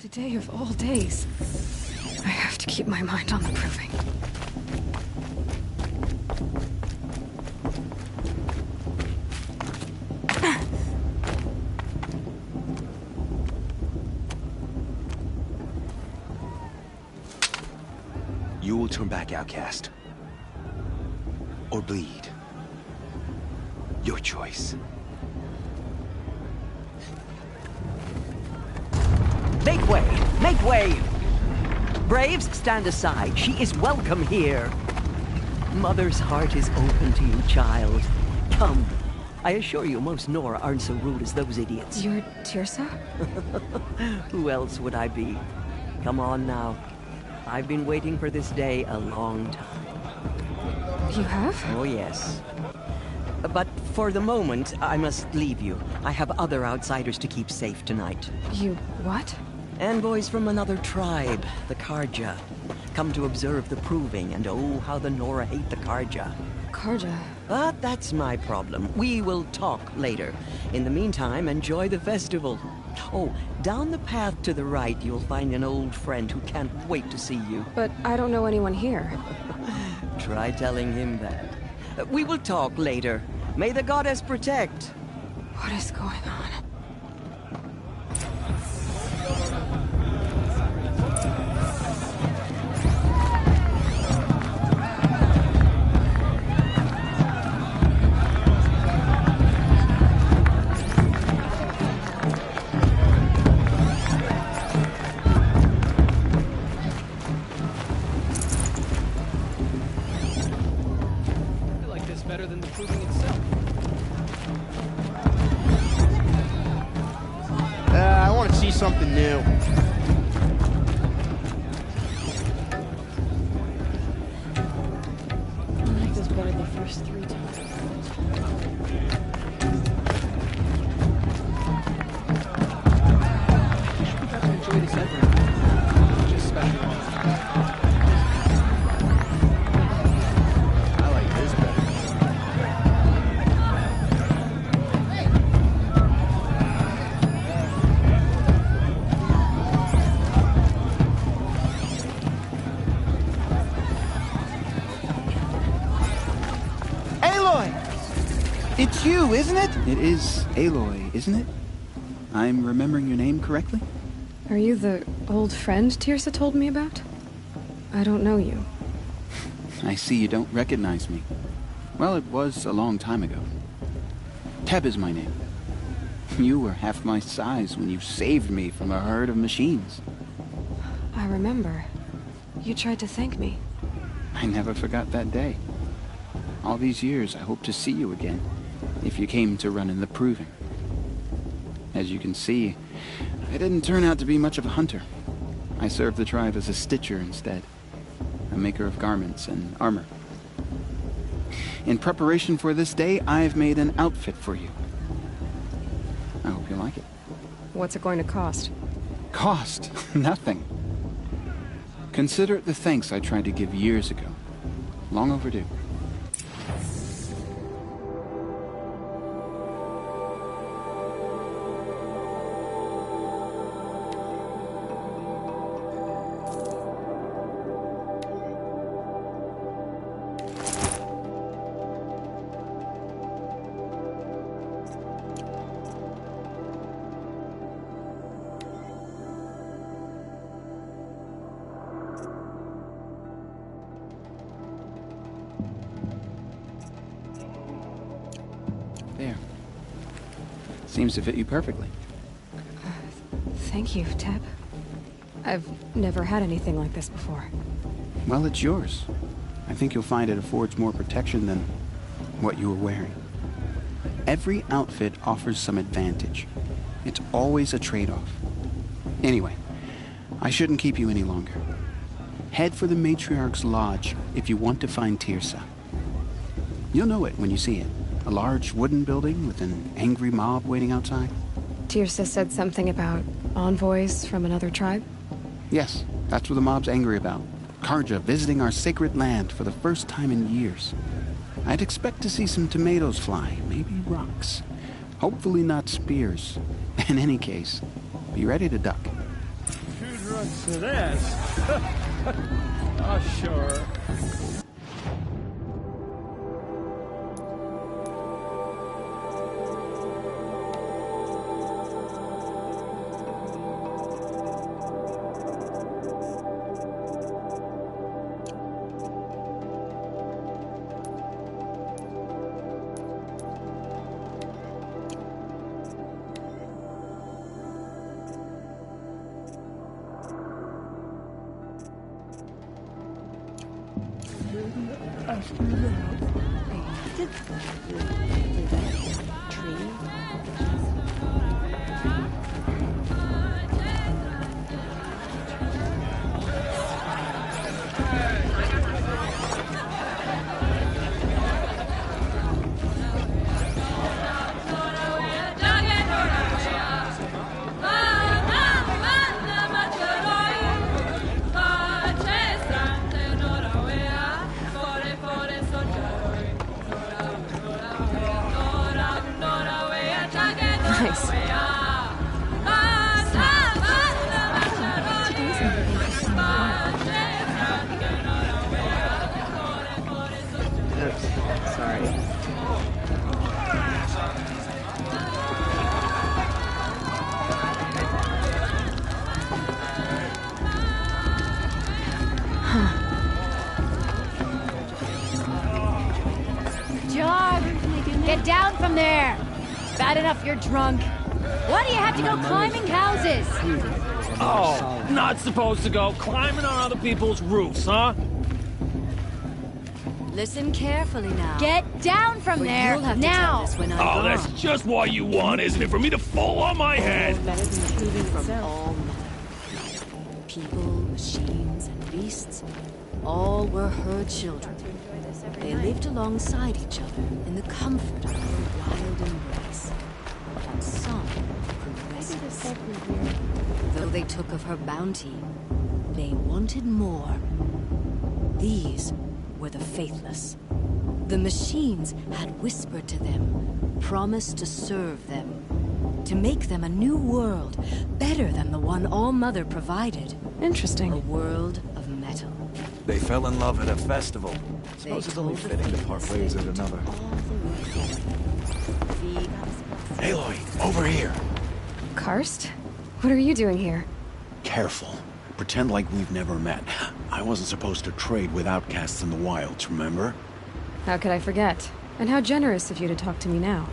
Today of all days. I have to keep my mind on the proving. You will turn back, outcast. Or bleed. Your choice. Make way! Make way! Braves, stand aside. She is welcome here. Mother's heart is open to you, child. Come. I assure you, most Nora aren't so rude as those idiots. You're Teersa? Who else would I be? Come on now. I've been waiting for this day a long time. You have? Oh, yes. But for the moment, I must leave you. I have other outsiders to keep safe tonight. You what? Envoys from another tribe, the Carja. Come to observe the proving, and oh, how the Nora hate the Carja. Carja? But that's my problem. We will talk later. In the meantime, enjoy the festival. Oh, down the path to the right, you'll find an old friend who can't wait to see you. But I don't know anyone here. Try telling him that. We will talk later. May the goddess protect. What is going on? Better than the proving itself. I want to see something new. I like this better the first 3 times. We got to enjoy this every just special. I like this better. It's you, isn't it? It is Aloy, isn't it? I'm remembering your name correctly? Are you the old friend Teersa told me about? I don't know you. I see you don't recognize me. Well, it was a long time ago. Teb is my name. You were half my size when you saved me from a herd of machines. I remember. You tried to thank me. I never forgot that day. All these years, I hope to see you again, if you came to run in the proving. As you can see, I didn't turn out to be much of a hunter. I served the tribe as a stitcher instead, a maker of garments and armor. In preparation for this day, I've made an outfit for you. I hope you like it. What's it going to cost? Cost? Nothing. Consider it the thanks I tried to give years ago. Long overdue. There. Seems to fit you perfectly. Thank you, Teb. I've never had anything like this before. Well, it's yours. I think you'll find it affords more protection than what you were wearing. Every outfit offers some advantage. It's always a trade-off. Anyway, I shouldn't keep you any longer. Head for the Matriarch's Lodge if you want to find Teersa. You'll know it when you see it. A large wooden building with an angry mob waiting outside. Teersa said something about envoys from another tribe? Yes, that's what the mob's angry about. Carja visiting our sacred land for the first time in years. I'd expect to see some tomatoes fly, maybe rocks. Hopefully not spears. In any case, be ready to duck. What's this? Oh, sure. Get down from there! Bad enough you're drunk. Why do you have to go climbing houses? Oh, not supposed to go climbing on other people's roofs, huh? Listen carefully now. Get down from there, you'll have to now! tell us when I'm Oh, that's gone. Just what you want, isn't it? For me to fall on my head? From all people, machines, and beasts, all were her children. They lived alongside each other in the comfort of her wild embrace. And some grew restless. Though they took of her bounty, they wanted more. These were the faithless. The machines had whispered to them, promised to serve them, to make them a new world, better than the one All-Mother provided. Interesting. A world of metal. They fell in love at a festival. Suppose it's only fitting to part ways at another. Aloy, over here. Karst? What are you doing here? Careful. Pretend like we've never met. I wasn't supposed to trade with outcasts in the wilds, remember? How could I forget? And how generous of you to talk to me now.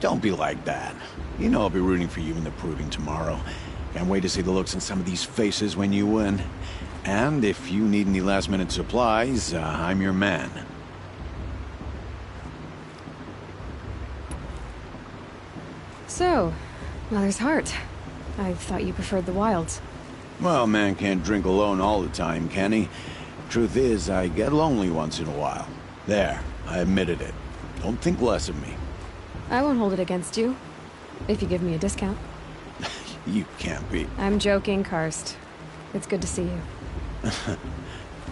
Don't be like that. You know I'll be rooting for you in the proving tomorrow. Can't wait to see the looks on some of these faces when you win. And if you need any last-minute supplies, I'm your man. So, Mother's Heart. I thought you preferred the wilds. Well, man can't drink alone all the time, can he? Truth is, I get lonely once in a while. There, I admitted it. Don't think less of me. I won't hold it against you. If you give me a discount. You can't be. I'm joking, Karst. It's good to see you.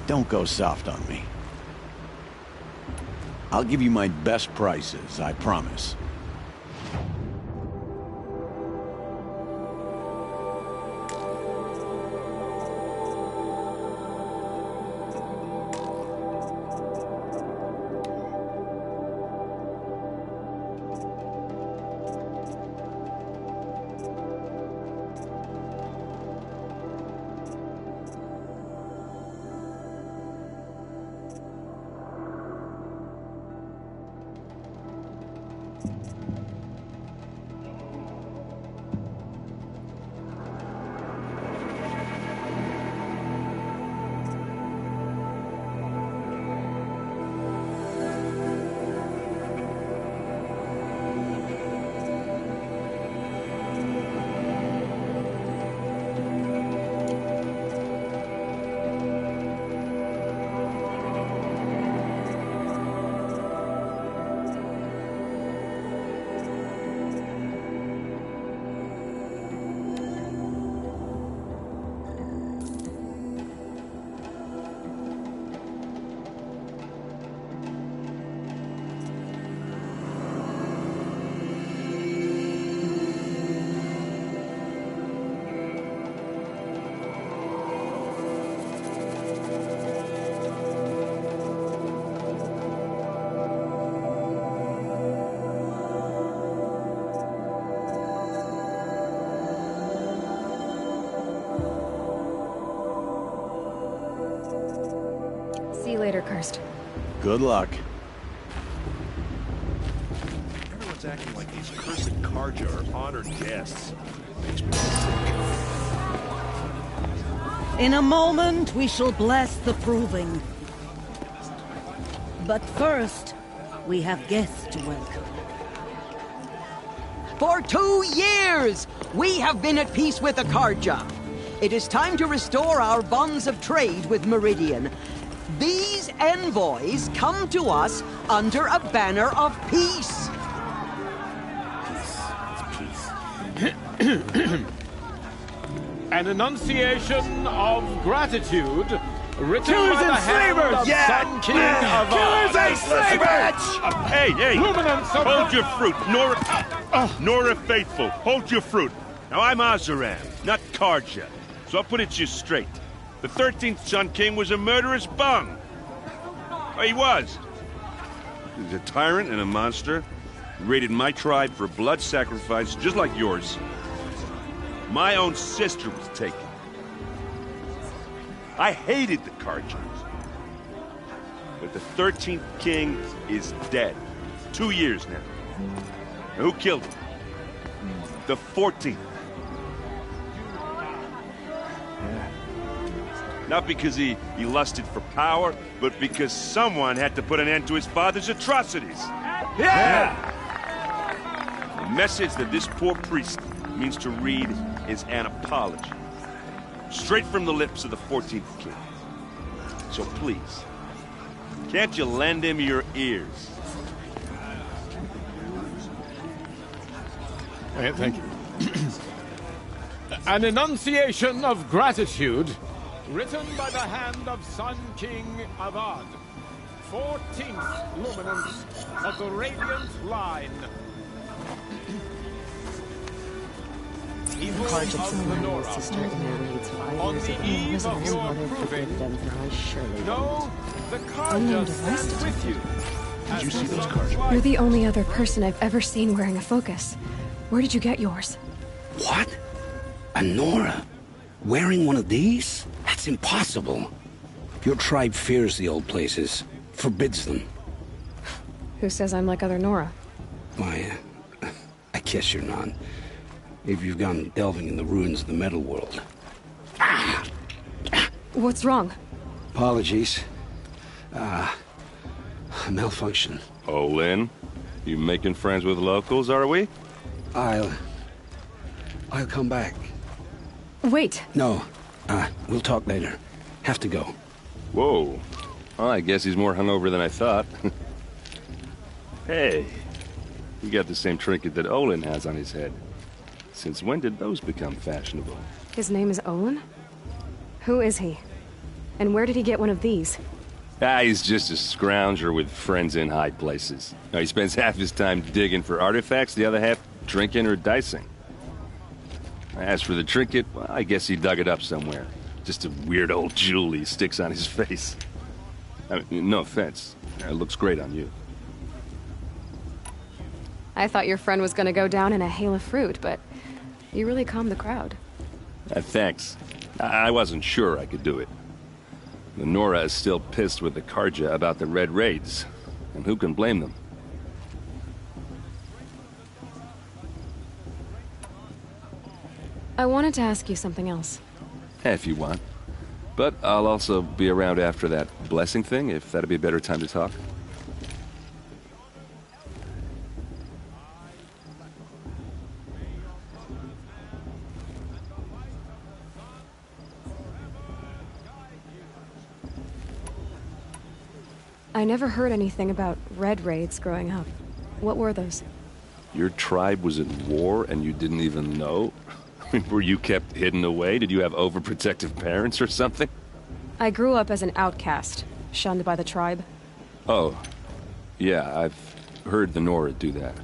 Don't go soft on me. I'll give you my best prices, I promise. later, Cursed. Good luck. Everyone's acting like these cursed Karja are honored guests. In a moment, we shall bless the proving. But first, we have guests to welcome. For 2 years, we have been at peace with the Karja. It is time to restore our bonds of trade with Meridian. These envoys come to us under a banner of peace. An enunciation of gratitude written Killers by the and hand slavers! of Yeah! Sun King Yeah! of Killers and slavers! Hey, hey! Luminance of Hold your fruit, Nora Faithful. Hold your fruit. Now I'm Azaran, not Karja, so I'll put it to you straight. The 13th Sun King was a murderous bung. He was. He was a tyrant and a monster. He raided my tribe for blood sacrifice, just like yours. My own sister was taken. I hated the Karja. But the 13th king is dead. 2 years now. And who killed him? The 14th. Not because he lusted for power, but because someone had to put an end to his father's atrocities. Yeah! The message that this poor priest means to read is an apology. Straight from the lips of the 14th king. So please, can't you lend him your ears? Thank you. An enunciation of gratitude written by the hand of Sun King Avad, 14th luminance of the Radiant Line. Evil Cards of of some the of my Nora. sister in their raids 5 On years the ago. eve Was of my your mother proving, forgave them, for I surely no, the Only Karja the stands rest with you. Did you see those Karja? won't. You're the only other person I've ever seen wearing a focus. Where did you get yours? What? A Nora? Wearing one of these? That's impossible. Your tribe fears the old places, forbids them. Who says I'm like other Nora? Why, I guess you're not. If you've gone delving in the ruins of the metal world. What's wrong? Apologies. A malfunction. Oh, Lynn, you making friends with locals, are we? I'll come back. Wait. No, we'll talk later. Have to go. Whoa. Well, I guess he's more hungover than I thought. Hey, you got the same trinket that Olin has on his head. Since when did those become fashionable? His name is Olin? Who is he? And where did he get one of these? He's just a scrounger with friends in high places. Now, he spends half his time digging for artifacts, the other half drinking or dicing. As for the trinket, well, I guess he dug it up somewhere. Just a weird old jewel he sticks on his face. I mean, no offense. It looks great on you. I thought your friend was gonna go down in a hail of fruit, but you really calmed the crowd. Thanks. I wasn't sure I could do it. The Nora is still pissed with the Karja about the Red Raids, and who can blame them? I wanted to ask you something else. If you want. But I'll also be around after that blessing thing, if that'd be a better time to talk. I never heard anything about red raids growing up. What were those? Your tribe was in war and you didn't even know? I mean, were you kept hidden away? Did you have overprotective parents or something? I grew up as an outcast, shunned by the tribe. Oh, yeah, I've heard the Nora do that.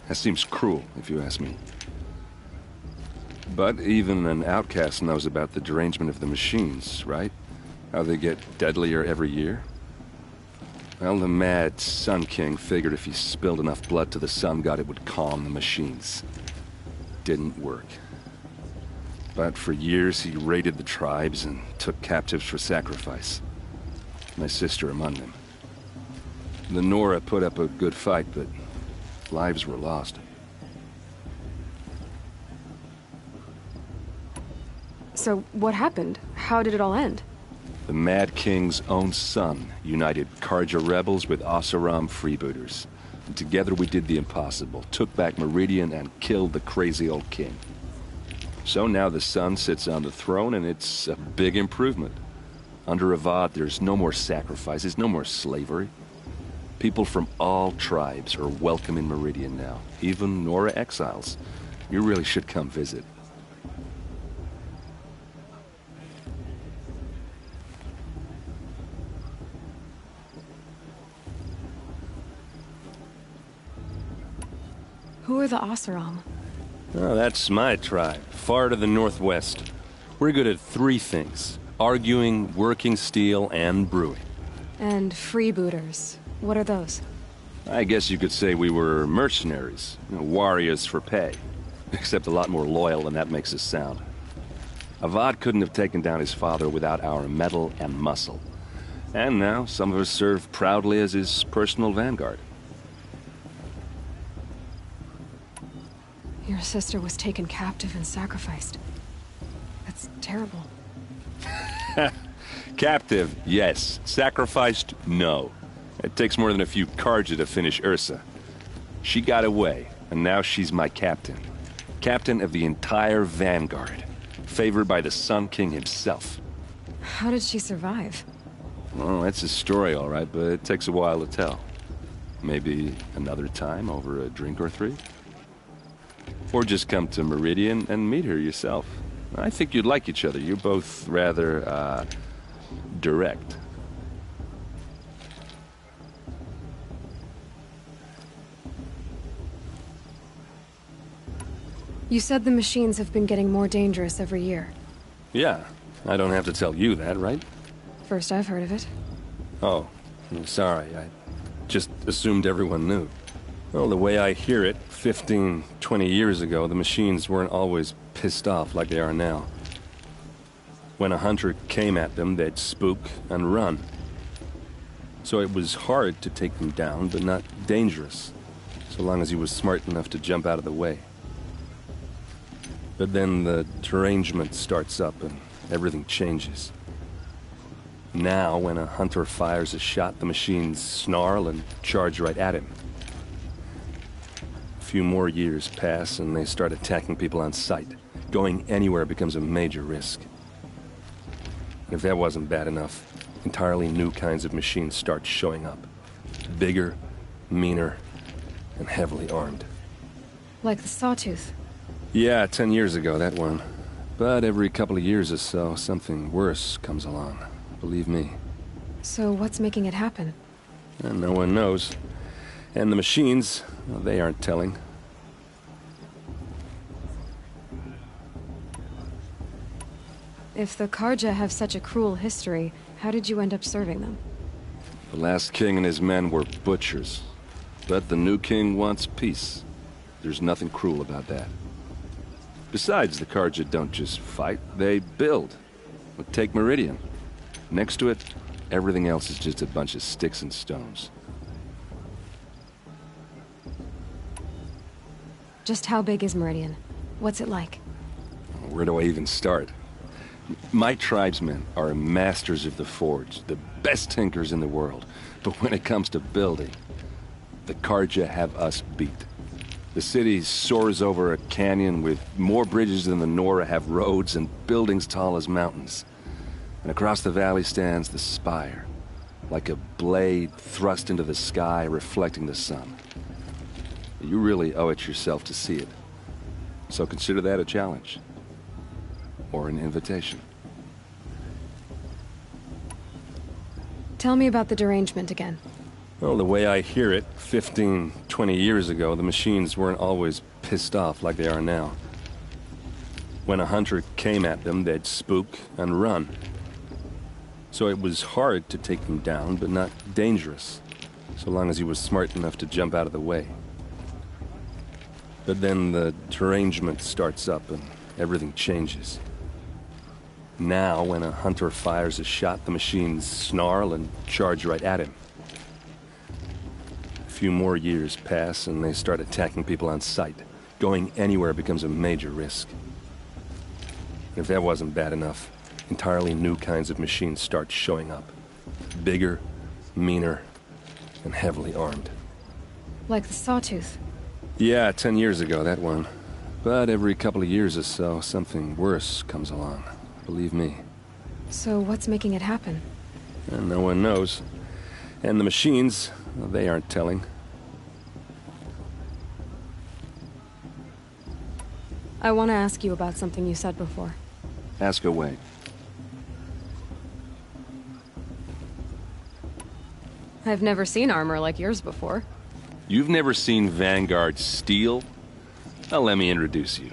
That seems cruel, if you ask me. But even an outcast knows about the derangement of the machines, right? How they get deadlier every year? Well, the mad Sun King figured if he spilled enough blood to the Sun God, it would calm the machines. Didn't work. But for years, he raided the tribes and took captives for sacrifice. my sister among them. The Nora put up a good fight, but lives were lost. So, what happened? How did it all end? The Mad King's own son united Carja rebels with Oseram freebooters. And together we did the impossible, took back Meridian and killed the crazy old king. So now the son sits on the throne, and it's a big improvement. Under Avad, there's no more sacrifices, no more slavery. People from all tribes are welcome in Meridian now, even Nora exiles. You really should come visit. Who are the Oseram? Oh, that's my tribe, far to the northwest. We're good at 3 things: arguing, working steel, and brewing. And freebooters. What are those? I guess you could say we were mercenaries, warriors for pay. Except a lot more loyal than that makes us sound. Avad couldn't have taken down his father without our metal and muscle. And now some of us serve proudly as his personal vanguard. Your sister was taken captive and sacrificed. That's terrible. Captive, yes. Sacrificed, no. It takes more than a few Carja to finish Ursa. She got away, and now she's my captain. Captain of the entire Vanguard. Favored by the Sun King himself. How did she survive? Well, that's a story, all right, but it takes a while to tell. Maybe another time over a drink or 3? Or just come to Meridian and meet her yourself. I think you'd like each other. You're both rather, direct. You said the machines have been getting more dangerous every year. Yeah, I don't have to tell you that, right? First I've heard of it. Oh, I'm sorry. I just assumed everyone knew. Well, the way I hear it, 15, 20 years ago, the machines weren't always pissed off like they are now. When a hunter came at them, they'd spook and run. So it was hard to take them down, but not dangerous, so long as he was smart enough to jump out of the way. But then the derangement starts up and everything changes. Now, when a hunter fires a shot, the machines snarl and charge right at him. A few more years pass and they start attacking people on sight. Going anywhere becomes a major risk. And if that wasn't bad enough, entirely new kinds of machines start showing up. Bigger, meaner, and heavily armed. Like the Sawtooth. Yeah, 10 years ago, that one. But every couple of years or so, something worse comes along. Believe me. So what's making it happen? And no one knows. And the machines, well, they aren't telling. If the Carja have such a cruel history, how did you end up serving them? The last king and his men were butchers. But the new king wants peace. There's nothing cruel about that. Besides, the Carja don't just fight, they build. Take Meridian. Next to it, everything else is just a bunch of sticks and stones. Just how big is Meridian? What's it like? Where do I even start? My tribesmen are masters of the forge, the best tinkers in the world. But when it comes to building, the Carja have us beat. The city soars over a canyon with more bridges than the Nora have roads and buildings tall as mountains. And across the valley stands the spire, like a blade thrust into the sky reflecting the sun. You really owe it yourself to see it. So consider that a challenge. Or an invitation. Tell me about the derangement again. Well, the way I hear it, 15, 20 years ago, the machines weren't always pissed off like they are now. When a hunter came at them, they'd spook and run. So it was hard to take them down, but not dangerous, so long as he was smart enough to jump out of the way. But then the derangement starts up and everything changes. Now, when a hunter fires a shot, the machines snarl and charge right at him. A few more years pass and they start attacking people on sight. Going anywhere becomes a major risk. And if that wasn't bad enough, entirely new kinds of machines start showing up. Bigger, meaner, and heavily armed. Like the Sawtooth. Yeah, 10 years ago, that one. But every couple of years or so, something worse comes along. Believe me. So what's making it happen? And no one knows. And the machines, well, they aren't telling. I want to ask you about something you said before. Ask away. I've never seen armor like yours before. You've never seen Vanguard steel? Well, let me introduce you.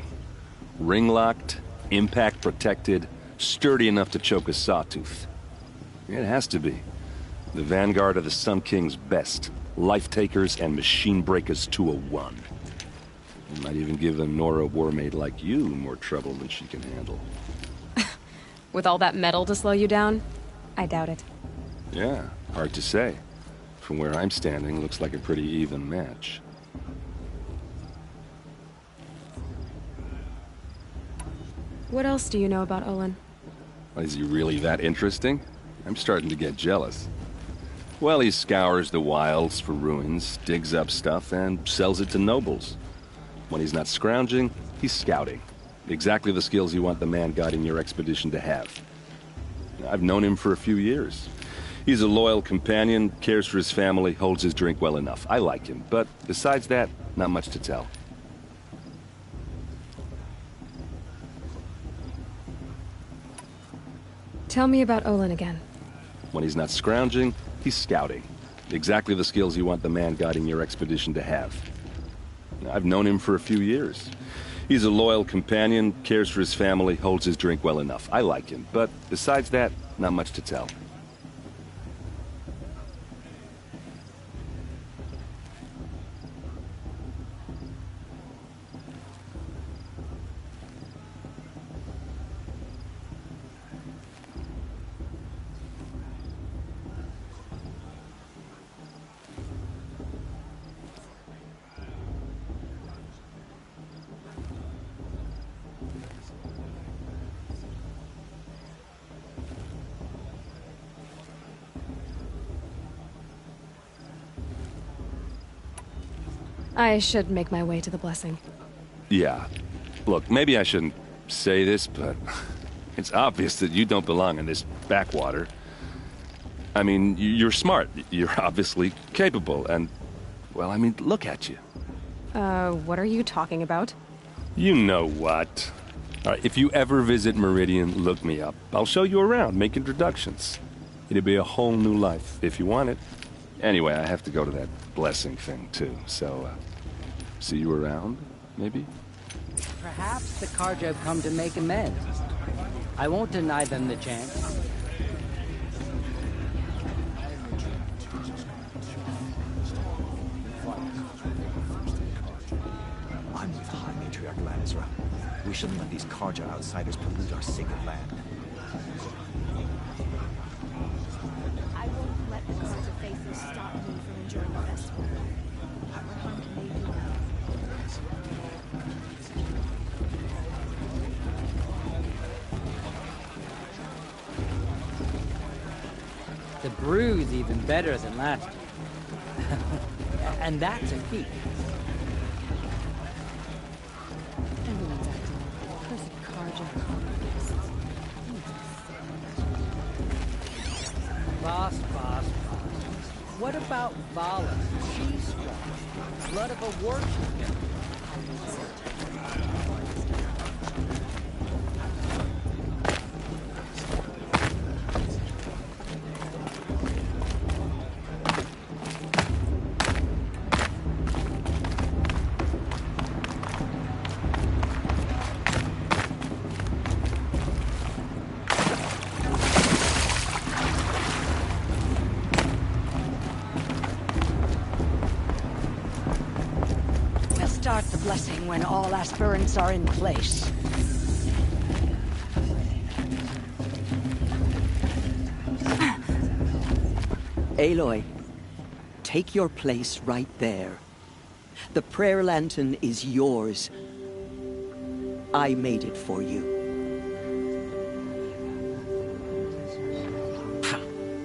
Ring-locked, impact-protected, sturdy enough to choke a sawtooth. It has to be. The Vanguard of the Sun King's best. Life-takers and machine breakers to a one. You might even give a Nora warmaid like you more trouble than she can handle. With all that metal to slow you down? I doubt it. Yeah, hard to say. From where I'm standing, looks like a pretty even match. What else do you know about Olin? Is he really that interesting? I'm starting to get jealous. Well, he scours the wilds for ruins, digs up stuff, and sells it to nobles. When he's not scrounging, he's scouting. Exactly the skills you want the man guiding your expedition to have. I've known him for a few years. He's a loyal companion, cares for his family, holds his drink well enough. I like him, but besides that, not much to tell. Tell me about Olin again. When he's not scrounging, he's scouting. Exactly the skills you want the man guiding your expedition to have. I've known him for a few years. He's a loyal companion, cares for his family, holds his drink well enough. I like him, but besides that, not much to tell. I should make my way to the blessing. Yeah. Look, maybe I shouldn't say this, but it's obvious that you don't belong in this backwater. I mean, you're smart. You're obviously capable, and, well, I mean, look at you. What are you talking about? You know what. All right, if you ever visit Meridian, look me up. I'll show you around, make introductions. It'll be a whole new life, if you want it. Anyway, I have to go to that blessing thing, too, so, see you around, maybe? Perhaps the Carja have come to make amends. I won't deny them the chance. I'm with the High Matriarch Lannisra. We shouldn't let these Carja outsiders pollute our sacred land. I won't let the Carja faithful stop me from enjoying the festival. What harm can they do? The brew's even better than last year. And that's a feat. Everyone's acting like a perfect Carja. Boss. What about Vala? She's strong. Blood of a worship. Start the blessing when all aspirants are in place. Aloy, take your place right there. The prayer lantern is yours. I made it for you.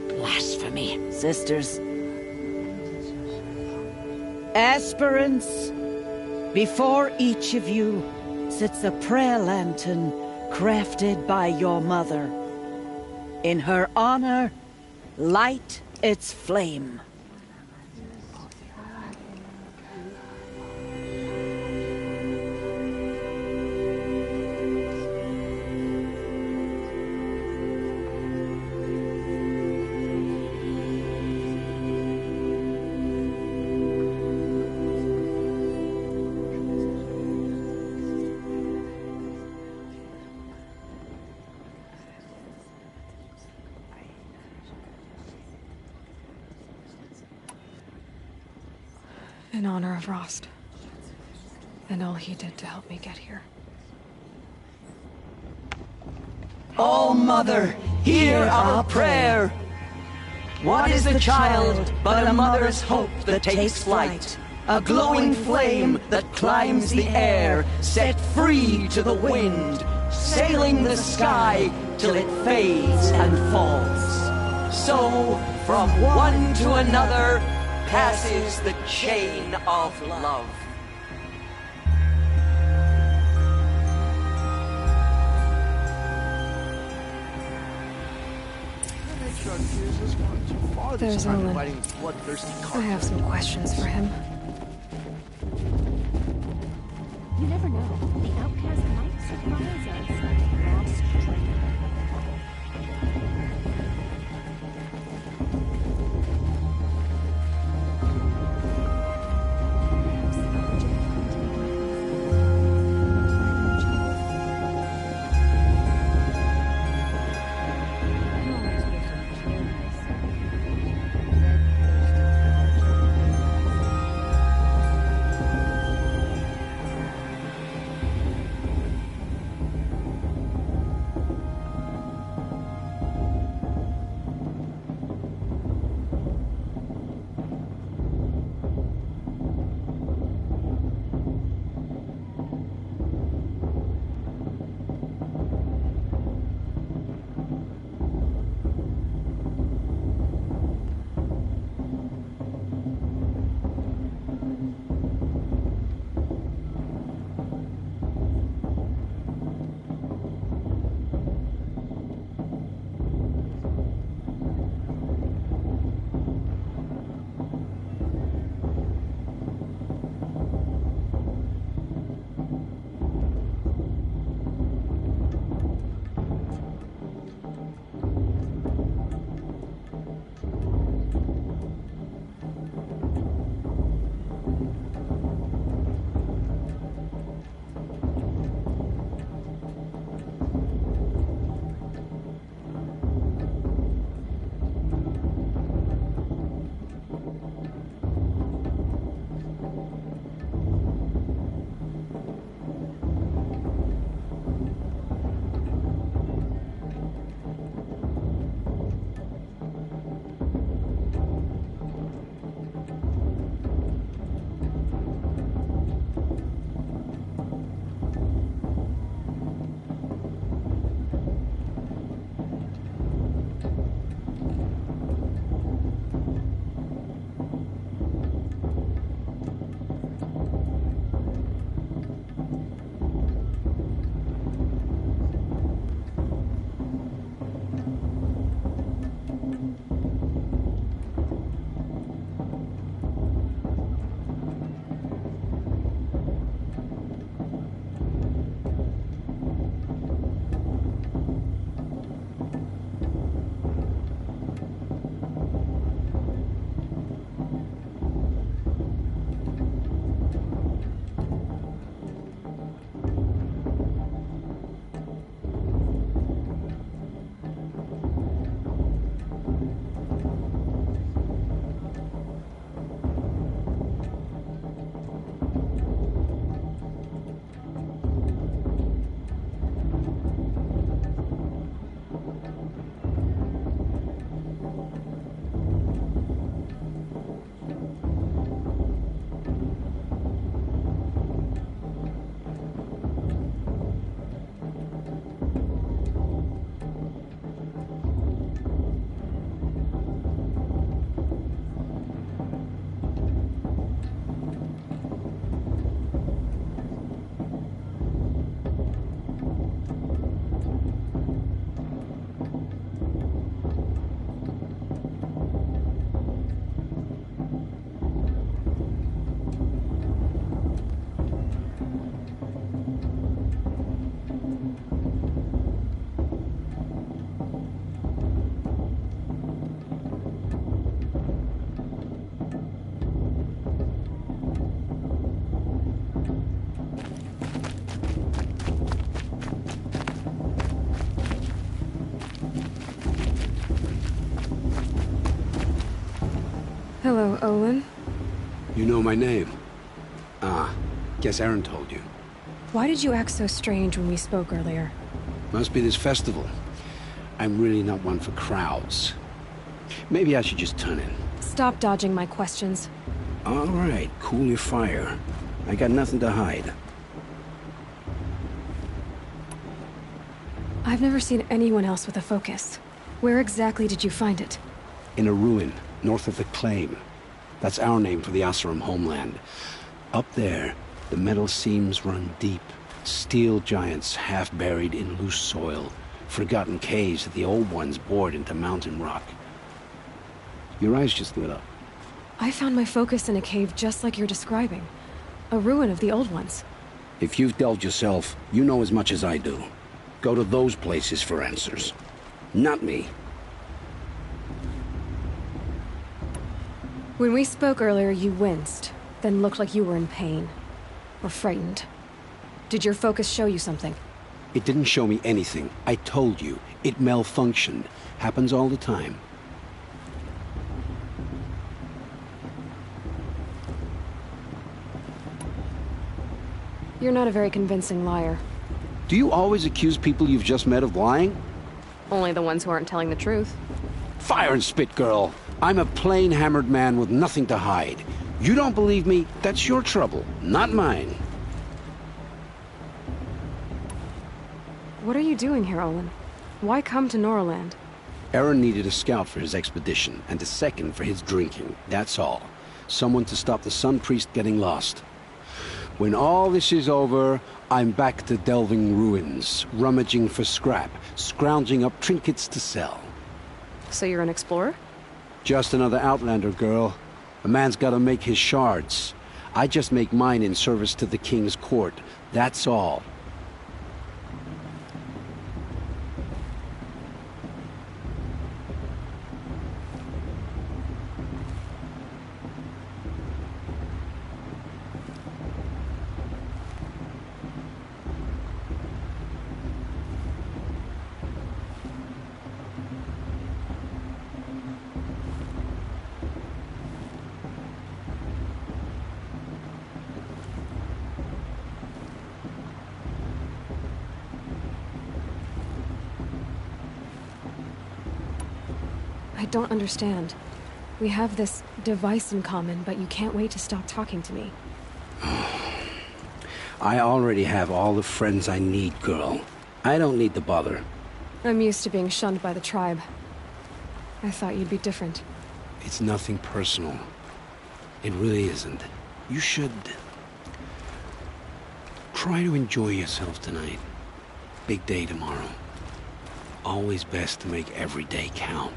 Blasphemy. Sisters. Aspirants, before each of you sits a prayer lantern crafted by your mother. In her honor, light its flame. In honor of Rost. And all he did to help me get here. Oh, Mother, hear our prayer. What is the child but a mother's hope that takes flight? A glowing flame that climbs the air, set free to the wind, sailing the sky till it fades and falls. So, from one to another, passes the chain of love. There's Olin. I have some questions for him. You never know. The outcast might surprise us. Lost train. Hello, Olin. You know my name? Ah, guess Aaron told you. Why did you act so strange when we spoke earlier? Must be this festival. I'm really not one for crowds. Maybe I should just turn in. Stop dodging my questions. All right, cool your fire. I got nothing to hide. I've never seen anyone else with a focus. Where exactly did you find it? In a ruin, north of the Claim. That's our name for the Oseram homeland. Up there, the metal seams run deep. Steel giants half buried in loose soil. Forgotten caves that the old ones bored into mountain rock. Your eyes just lit up. I found my focus in a cave just like you're describing. A ruin of the old ones. If you've delved yourself, you know as much as I do. Go to those places for answers. Not me. When we spoke earlier, you winced, then looked like you were in pain. Or frightened. Did your focus show you something? It didn't show me anything. I told you. It malfunctioned. Happens all the time. You're not a very convincing liar. Do you always accuse people you've just met of lying? Only the ones who aren't telling the truth. Fire and spit, girl. I'm a plain hammered man with nothing to hide. You don't believe me, that's your trouble, not mine. What are you doing here, Olin? Why come to Norland? Aaron needed a scout for his expedition, and a second for his drinking, that's all. Someone to stop the Sun Priest getting lost. When all this is over, I'm back to delving ruins, rummaging for scrap, scrounging up trinkets to sell. So you're an explorer? Just another Outlander, girl. A man's gotta make his shards. I just make mine in service to the King's court, that's all. I don't understand. We have this device in common, but you can't wait to stop talking to me. I already have all the friends I need, girl. I don't need the bother. I'm used to being shunned by the tribe. I thought you'd be different. It's nothing personal. It really isn't. You should... try to enjoy yourself tonight. Big day tomorrow. Always best to make every day count.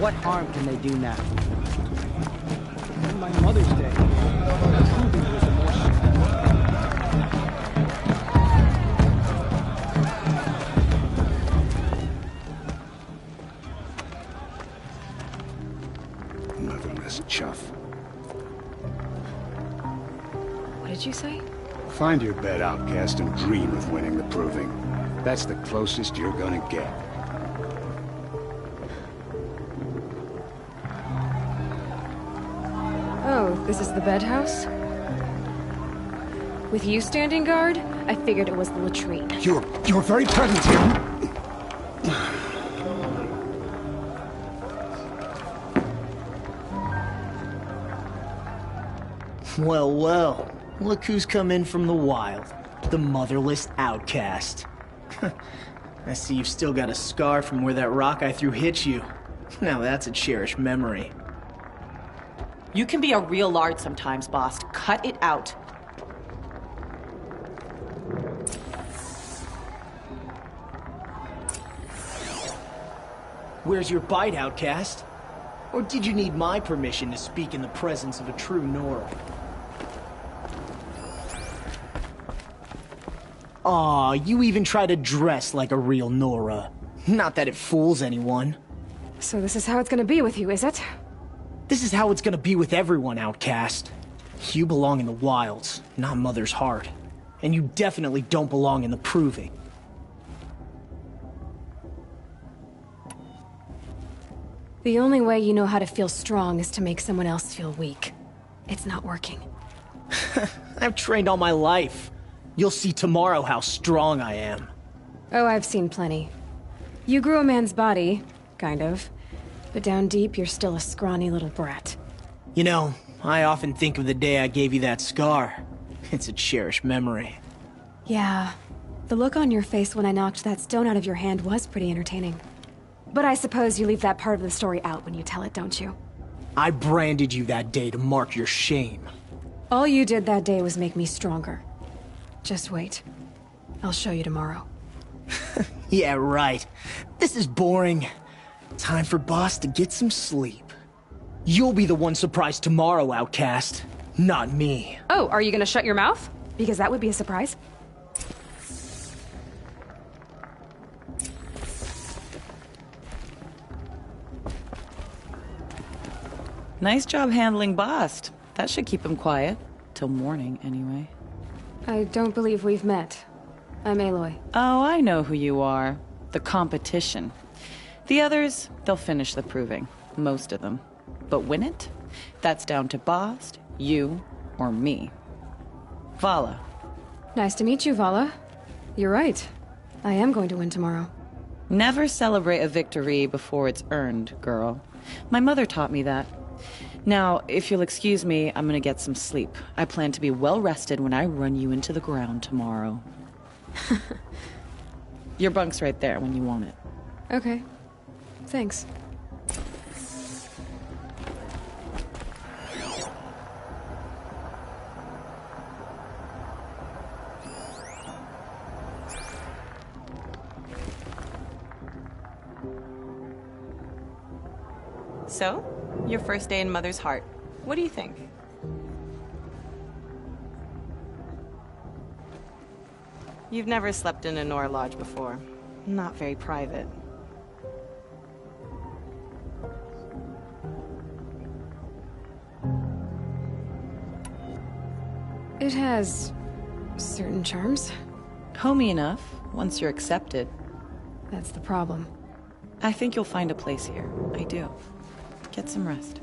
What harm can they do now? On my Mother's Day, the proving was the more... Motherless chuff. What did you say? Find your bed, outcast, and dream of winning the proving. That's the closest you're gonna get. Oh, this is the bed house? With you standing guard, I figured it was the latrine. Your very presence here. Well, well. Look who's come in from the wild. The motherless outcast. I see you've still got a scar from where that rock I threw hit you. Now that's a cherished memory. You can be a real lard sometimes, boss. Cut it out. Where's your bite, outcast? Or did you need my permission to speak in the presence of a true Nora? Aw, you even try to dress like a real Nora. Not that it fools anyone. So this is how it's gonna be with you, is it? This is how it's gonna be with everyone, outcast. You belong in the wilds, not Mother's heart. And you definitely don't belong in the proving. The only way you know how to feel strong is to make someone else feel weak. It's not working. I've trained all my life. You'll see tomorrow how strong I am. Oh, I've seen plenty. You grew a man's body, kind of. But down deep, you're still a scrawny little brat. You know, I often think of the day I gave you that scar. It's a cherished memory. Yeah. The look on your face when I knocked that stone out of your hand was pretty entertaining. But I suppose you leave that part of the story out when you tell it, don't you? I branded you that day to mark your shame. All you did that day was make me stronger. Just wait. I'll show you tomorrow. Yeah, right. This is boring. Time for Boss to get some sleep. You'll be the one surprised tomorrow, outcast. Not me. Oh, are you gonna shut your mouth? Because that would be a surprise. Nice job handling Bast. That should keep him quiet. Till morning, anyway. I don't believe we've met. I'm Aloy. Oh, I know who you are. The competition. The others, they'll finish the proving. Most of them. But win it? That's down to Bast, you, or me. Vala. Nice to meet you, Vala. You're right. I am going to win tomorrow. Never celebrate a victory before it's earned, girl. My mother taught me that. Now, if you'll excuse me, I'm gonna get some sleep. I plan to be well rested when I run you into the ground tomorrow. Your bunk's right there when you want it. Okay. Thanks. So, your first day in Mother's heart. What do you think? You've never slept in a Nora lodge before. Not very private. It has certain charms. Homey enough, once you're accepted. That's the problem. I think you'll find a place here. I do. Get some rest.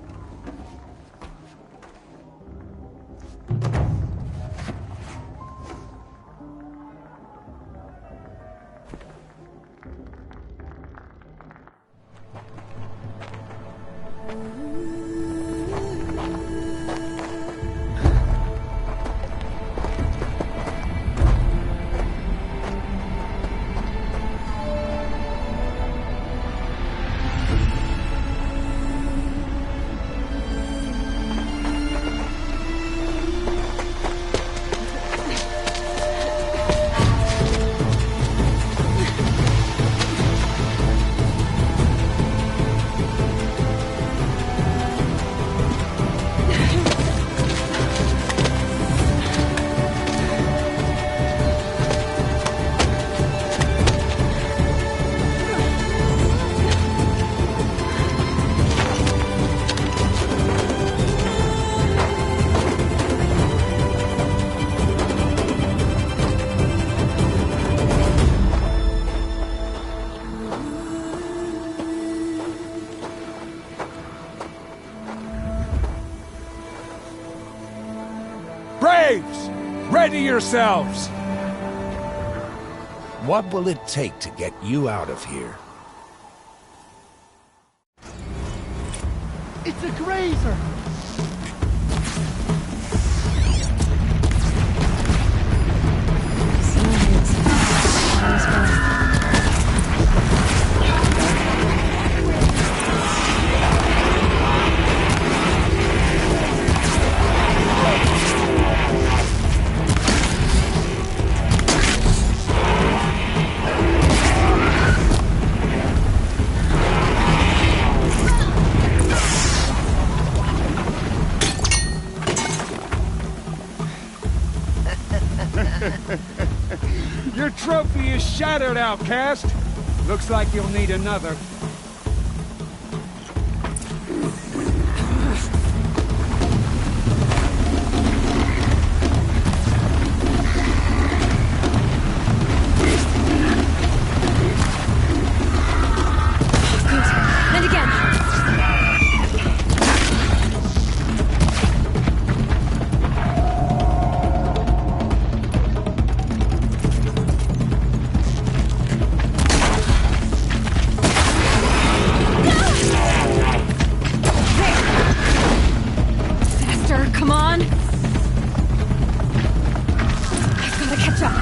Steady yourselves! What will it take to get you out of here? It's a grazer! Your trophy is shattered, outcast. Looks like you'll need another. And again. Come on! I've gotta catch up.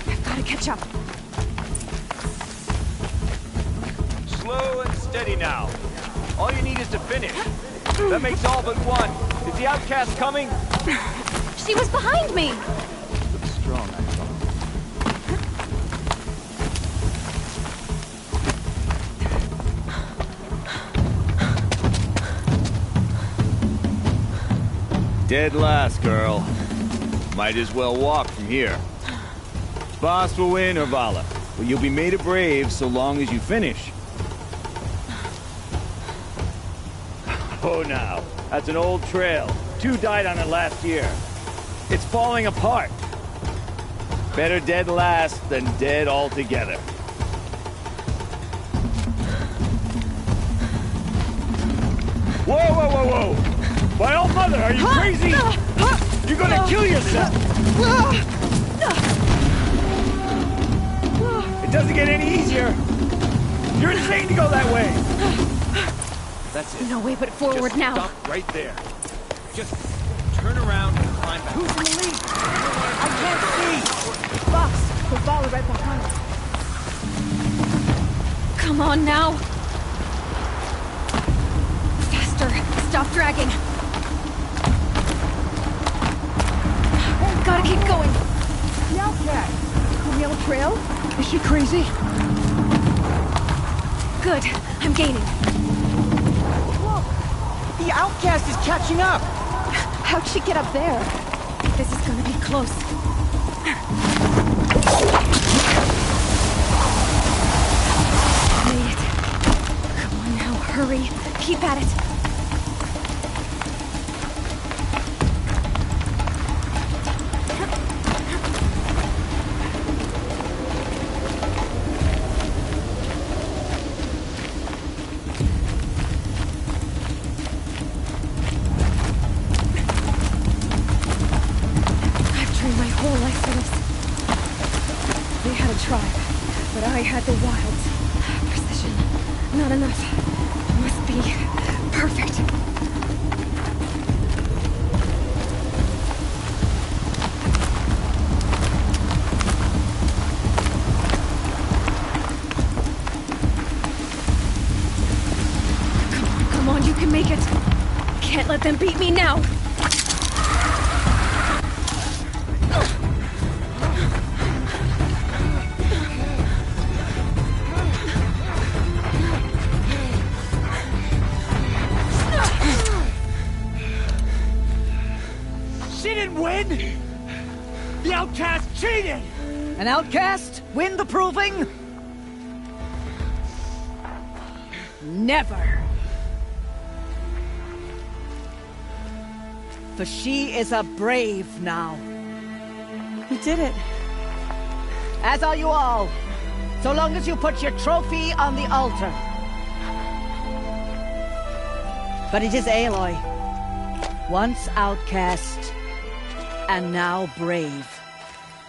I've gotta catch up. Slow and steady now. All you need is to finish. That makes all but one. Is the outcast coming? She was behind me! Looks strong, I thought. Dead last, girl. Might as well walk from here. Boss will win, or Vala. But you'll be made a brave so long as you finish. Oh, now. That's an old trail. 2 died on it last year. It's falling apart. Better dead last than dead altogether. Whoa, whoa, whoa, whoa! My old mother, are you crazy? You're gonna kill yourself! It doesn't get any easier! You're insane to go that way! That's it. No way but forward Just now. Stop right there. Just turn around and climb back. Who's in the lead? I can't see! Box, the ball is right behind us. Come on now! Faster! Stop dragging! Gotta keep going! The outcast! On the old trail? Is she crazy? Good. I'm gaining. Look! The outcast is catching up! How'd she get up there? This is gonna be close. Made it. Come on now, hurry. Keep at it. I had the wilds. Precision. Not enough. Must be perfect. Come on, you can make it. Can't let them beat me now. The outcast cheated! An outcast win the proving? Never. For she is a brave now. We did it. As are you all. So long as you put your trophy on the altar. But it is Aloy. Once outcast, and now brave,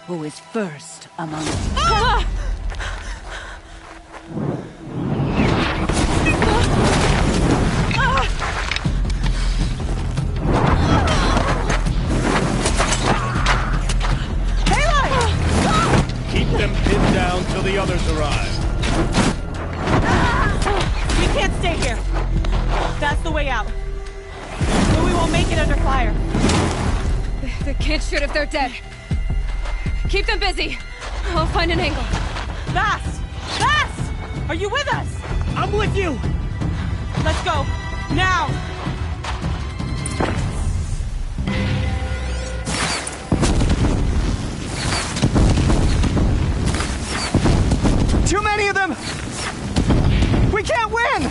who is first among us. Ah! Keep them pinned down till the others arrive. We can't stay here. That's the way out. But we won't make it under fire. They can't shoot if they're dead. Keep them busy. I'll find an angle. Fast! Fast! Are you with us? I'm with you! Let's go. Now! Too many of them! We can't win!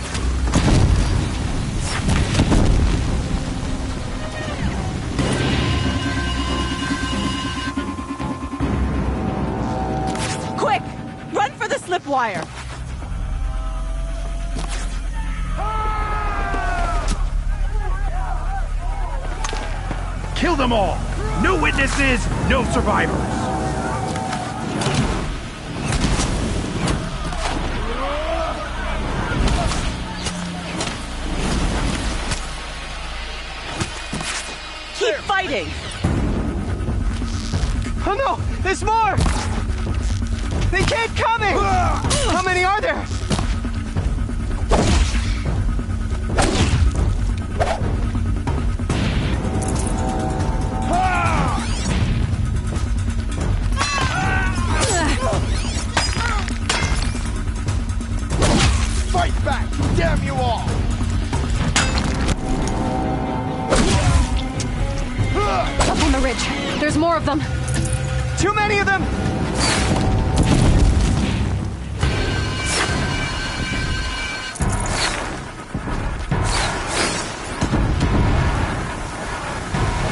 Quick! Run for the slip wire! Kill them all! No witnesses, no survivors! Keep fighting! Oh no! There's more! They keep coming! How many are there? Fight back! Damn you all! Up on the ridge. There's more of them. Too many of them!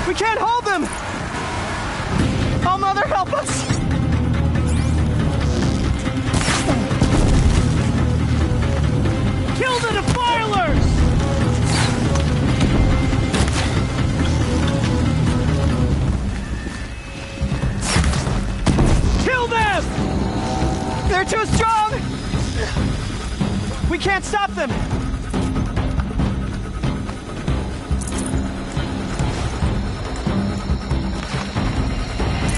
We can't hold them! Oh, Mother, help us! Kill the defilers! Kill them! They're too strong! We can't stop them!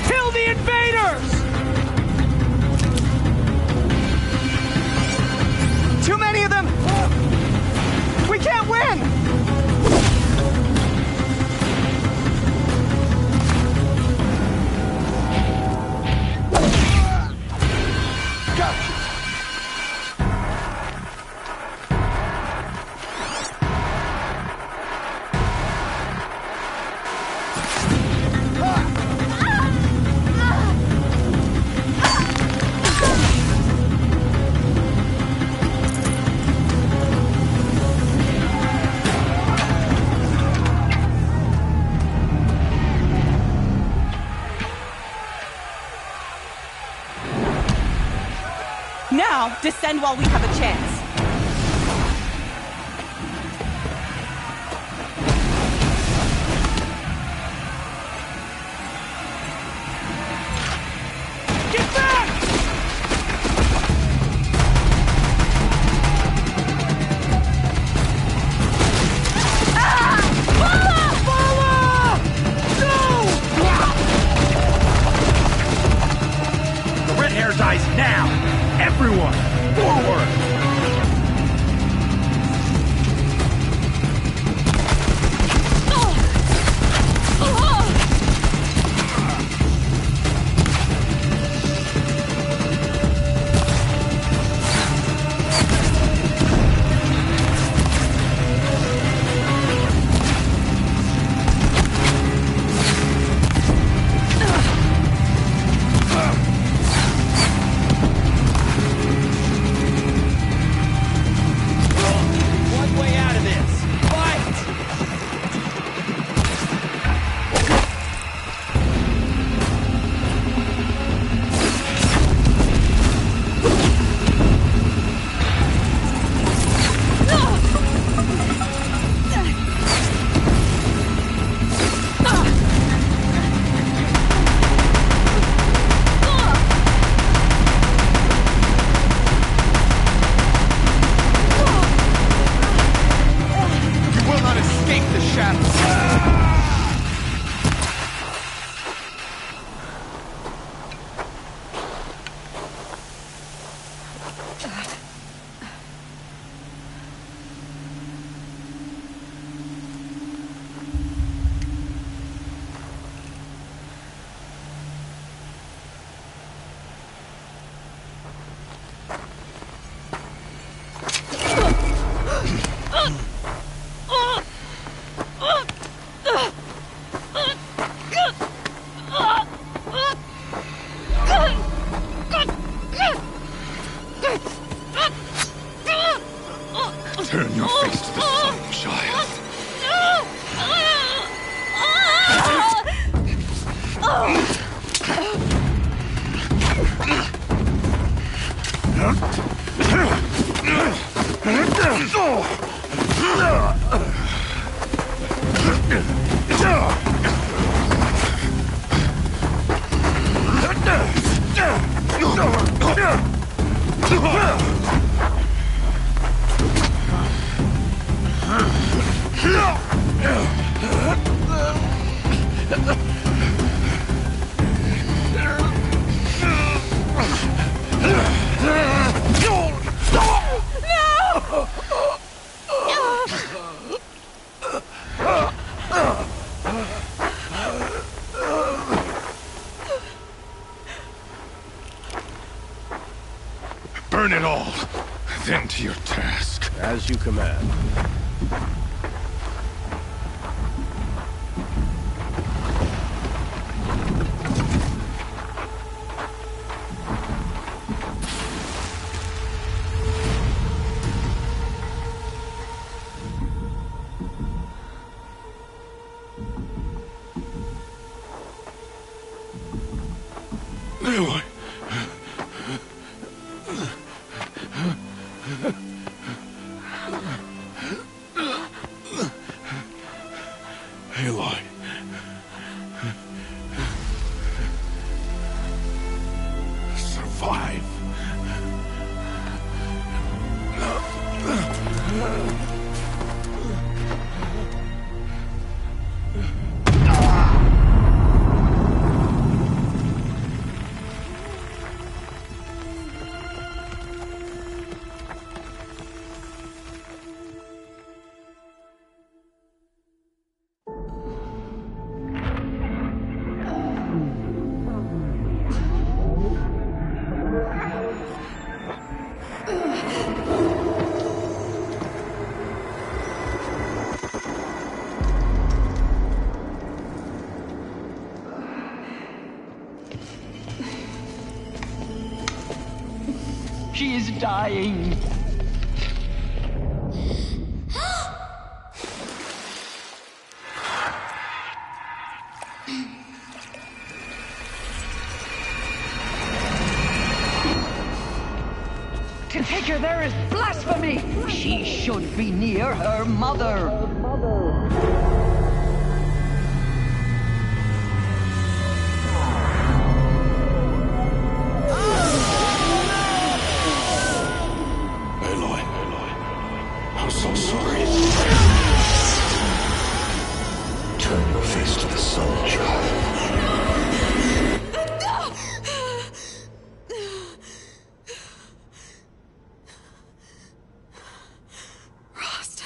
Kill the invaders! Too many of them! We can't win! Gotcha! Now, descend while we have a chance. Get back! The red hair dies now! Everyone, forward! Turn your face to the sun, child. Burn it all, then to your task. As you command. Aloy. Aloy. Survive. She is dying. To take her there is blasphemy. She should be near her mother. I'm so sorry. Turn your face to the sun, child. Rost.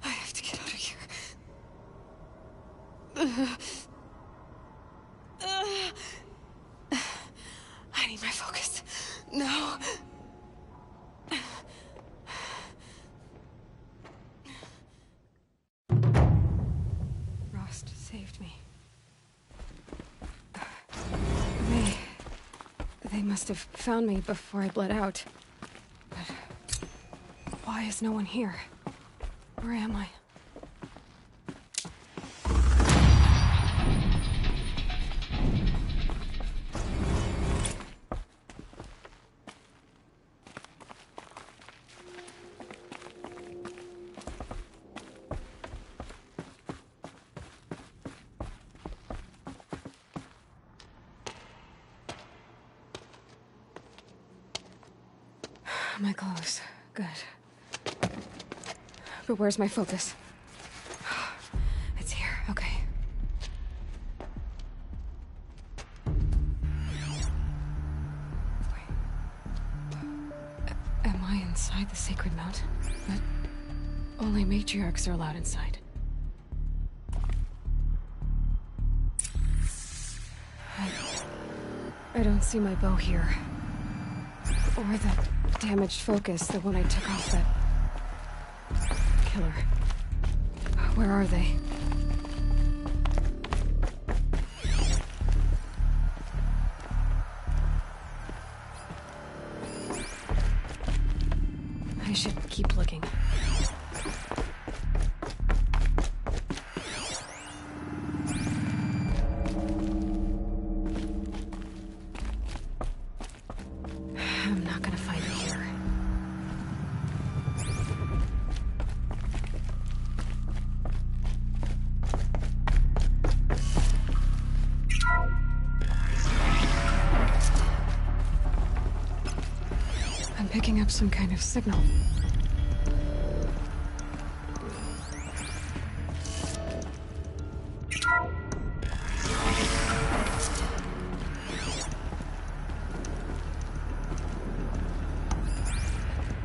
I have to get out of here. I need my focus. No. Rost saved me. They must have found me before I bled out. But why is no one here? Where am I? My clothes. Good. But where's my focus? It's here. Okay. Wait. Am I inside the sacred mountain? But only matriarchs are allowed inside. I don't see my bow here. Or the damaged focus, the one I took off that killer. Where are they? I should keep looking. I'm not gonna find it here. I'm picking up some kind of signal.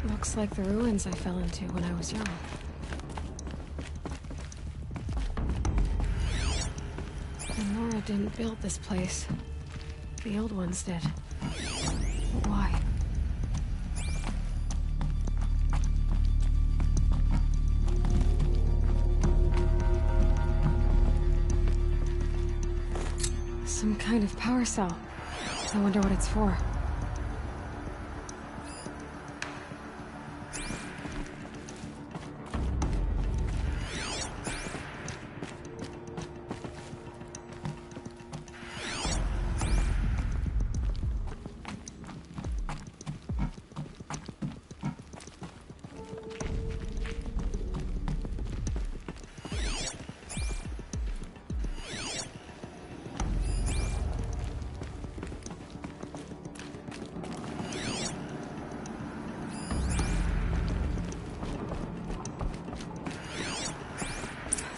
Looks like the ruins I fell into when I was young. And Nora didn't build this place. The old ones did. Why? Some kind of power cell. I wonder what it's for.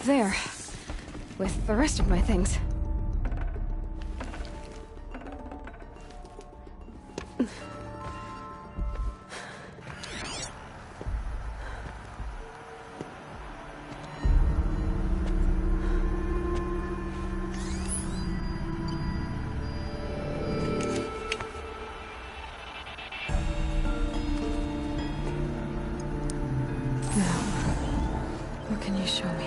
There. With the rest of my things. Now, what can you show me?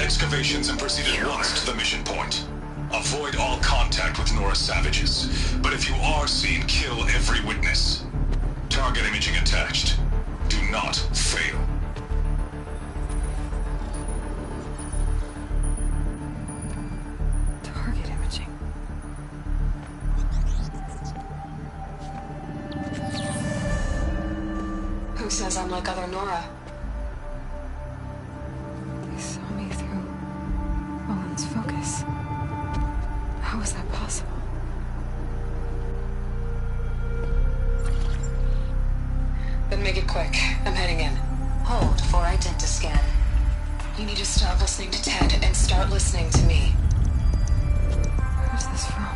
Excavations and proceed at once to the mission point. Avoid all contact with Nora savages, but if you are seen, kill every witness. Target imaging attached. Do not fail. Target imaging. Who says I'm like other Nora? Focus. How is that possible? Then make it quick. I'm heading in. Hold for identiscan. You need to stop listening to Ted and start listening to me. Who's this from?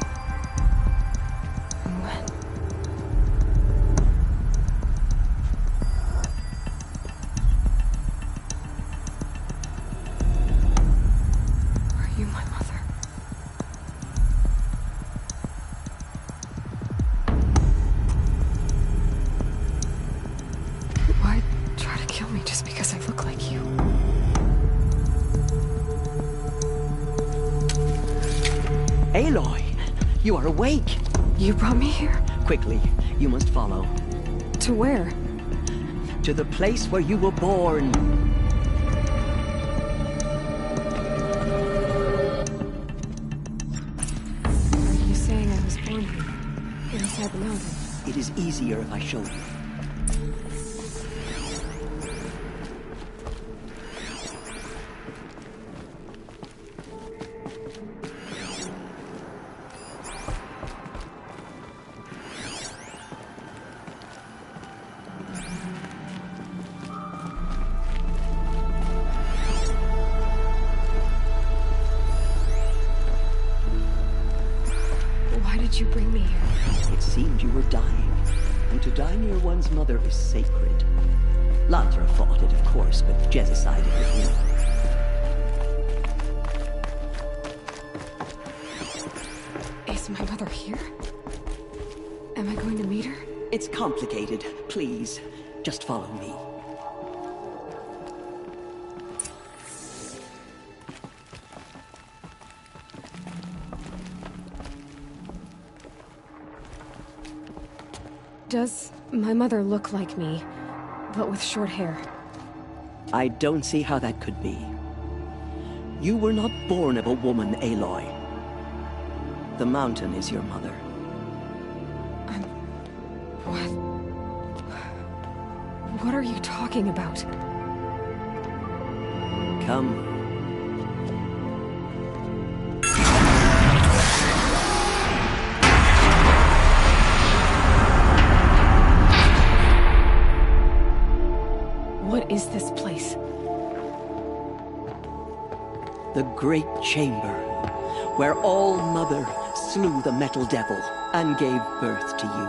And when? You, my mother. Why try to kill me just because I look like you? Aloy! You are awake! You brought me here? Quickly, you must follow. To where? To the place where you were born. Inside the mountain. It is easier if I show you. did you bring me here? It seemed you were dying, and to die near one's mother is sacred. Lantra fought it, of course, but Jezza sided with me. Is my mother here? Am I going to meet her? It's complicated. Please, just follow me. Does my mother look like me, but with short hair? I don't see how that could be. You were not born of a woman, Aloy. The mountain is your mother. What are you talking about? Come. What is this place? The Great Chamber, where All-Mother slew the Metal Devil and gave birth to you.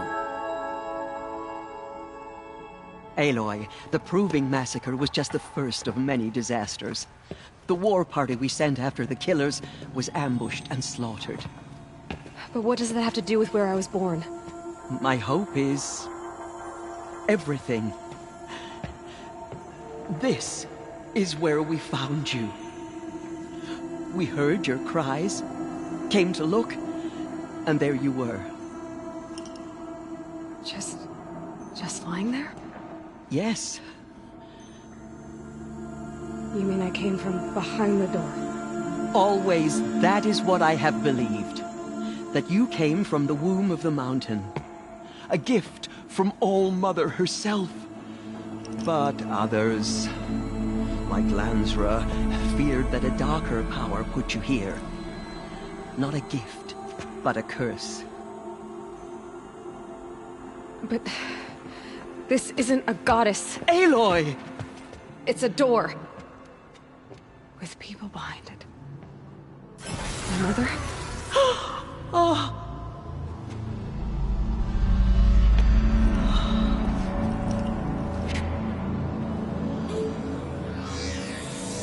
Aloy, the Proving Massacre was just the first of many disasters. The war party we sent after the killers was ambushed and slaughtered. But what does that have to do with where I was born? My hope is... everything. This is where we found you. We heard your cries, came to look, and there you were. Just lying there? Yes. You mean I came from behind the door? Always, that is what I have believed. That you came from the womb of the mountain. A gift from All-Mother herself. But others, like Lansra, feared that a darker power put you here. Not a gift, but a curse. But... this isn't a goddess. Aloy! It's a door. With people behind it. My mother? Oh!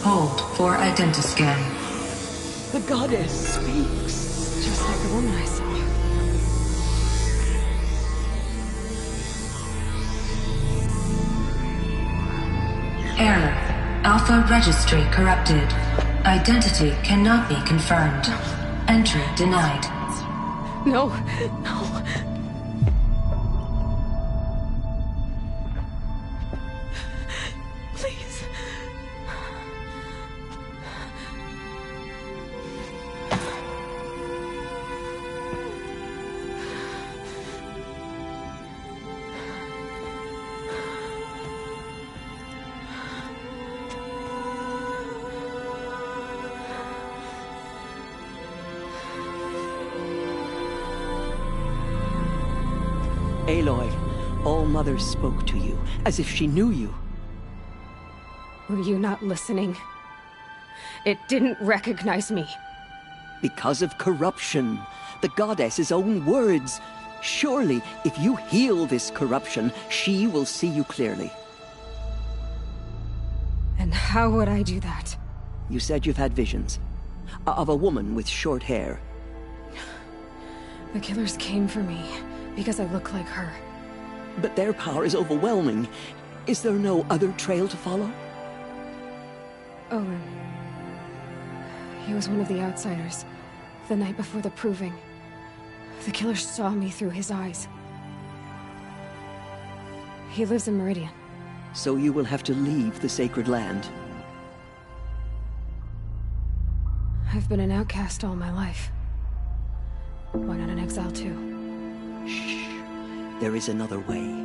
Hold for identiscan. The goddess speaks. Just like the woman I saw. Error. Alpha registry corrupted. Identity cannot be confirmed. Entry denied. No, no. Please. Aloy, All-Mother spoke to you, as if she knew you. Were you not listening? It didn't recognize me. Because of corruption. The goddess's own words. Surely, if you heal this corruption, she will see you clearly. And how would I do that? You said you've had visions. Of a woman with short hair. The killers came for me, because I look like her. But their power is overwhelming. Is there no other trail to follow? Owen. He was one of the outsiders. The night before the Proving. The killers saw me through his eyes. He lives in Meridian. So you will have to leave the sacred land. I've been an outcast all my life. Why not an exile too? Shh. There is another way.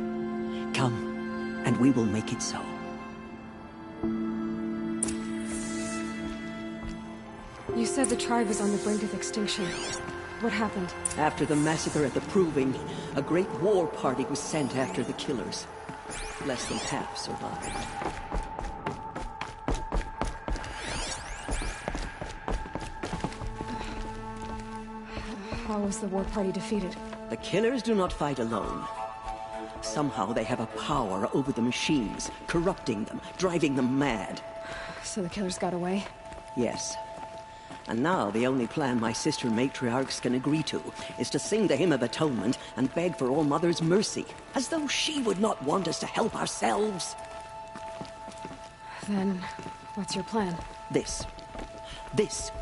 Come, and we will make it so. You said the tribe was on the brink of extinction. What happened? After the massacre at the Proving, a great war party was sent after the killers. Less than half survived. How was the war party defeated? The killers do not fight alone. Somehow they have a power over the machines, corrupting them, driving them mad. So the killers got away? Yes. And now the only plan my sister matriarchs can agree to is to sing the Hymn of Atonement and beg for All Mother's mercy, as though she would not want us to help ourselves. Then, what's your plan? This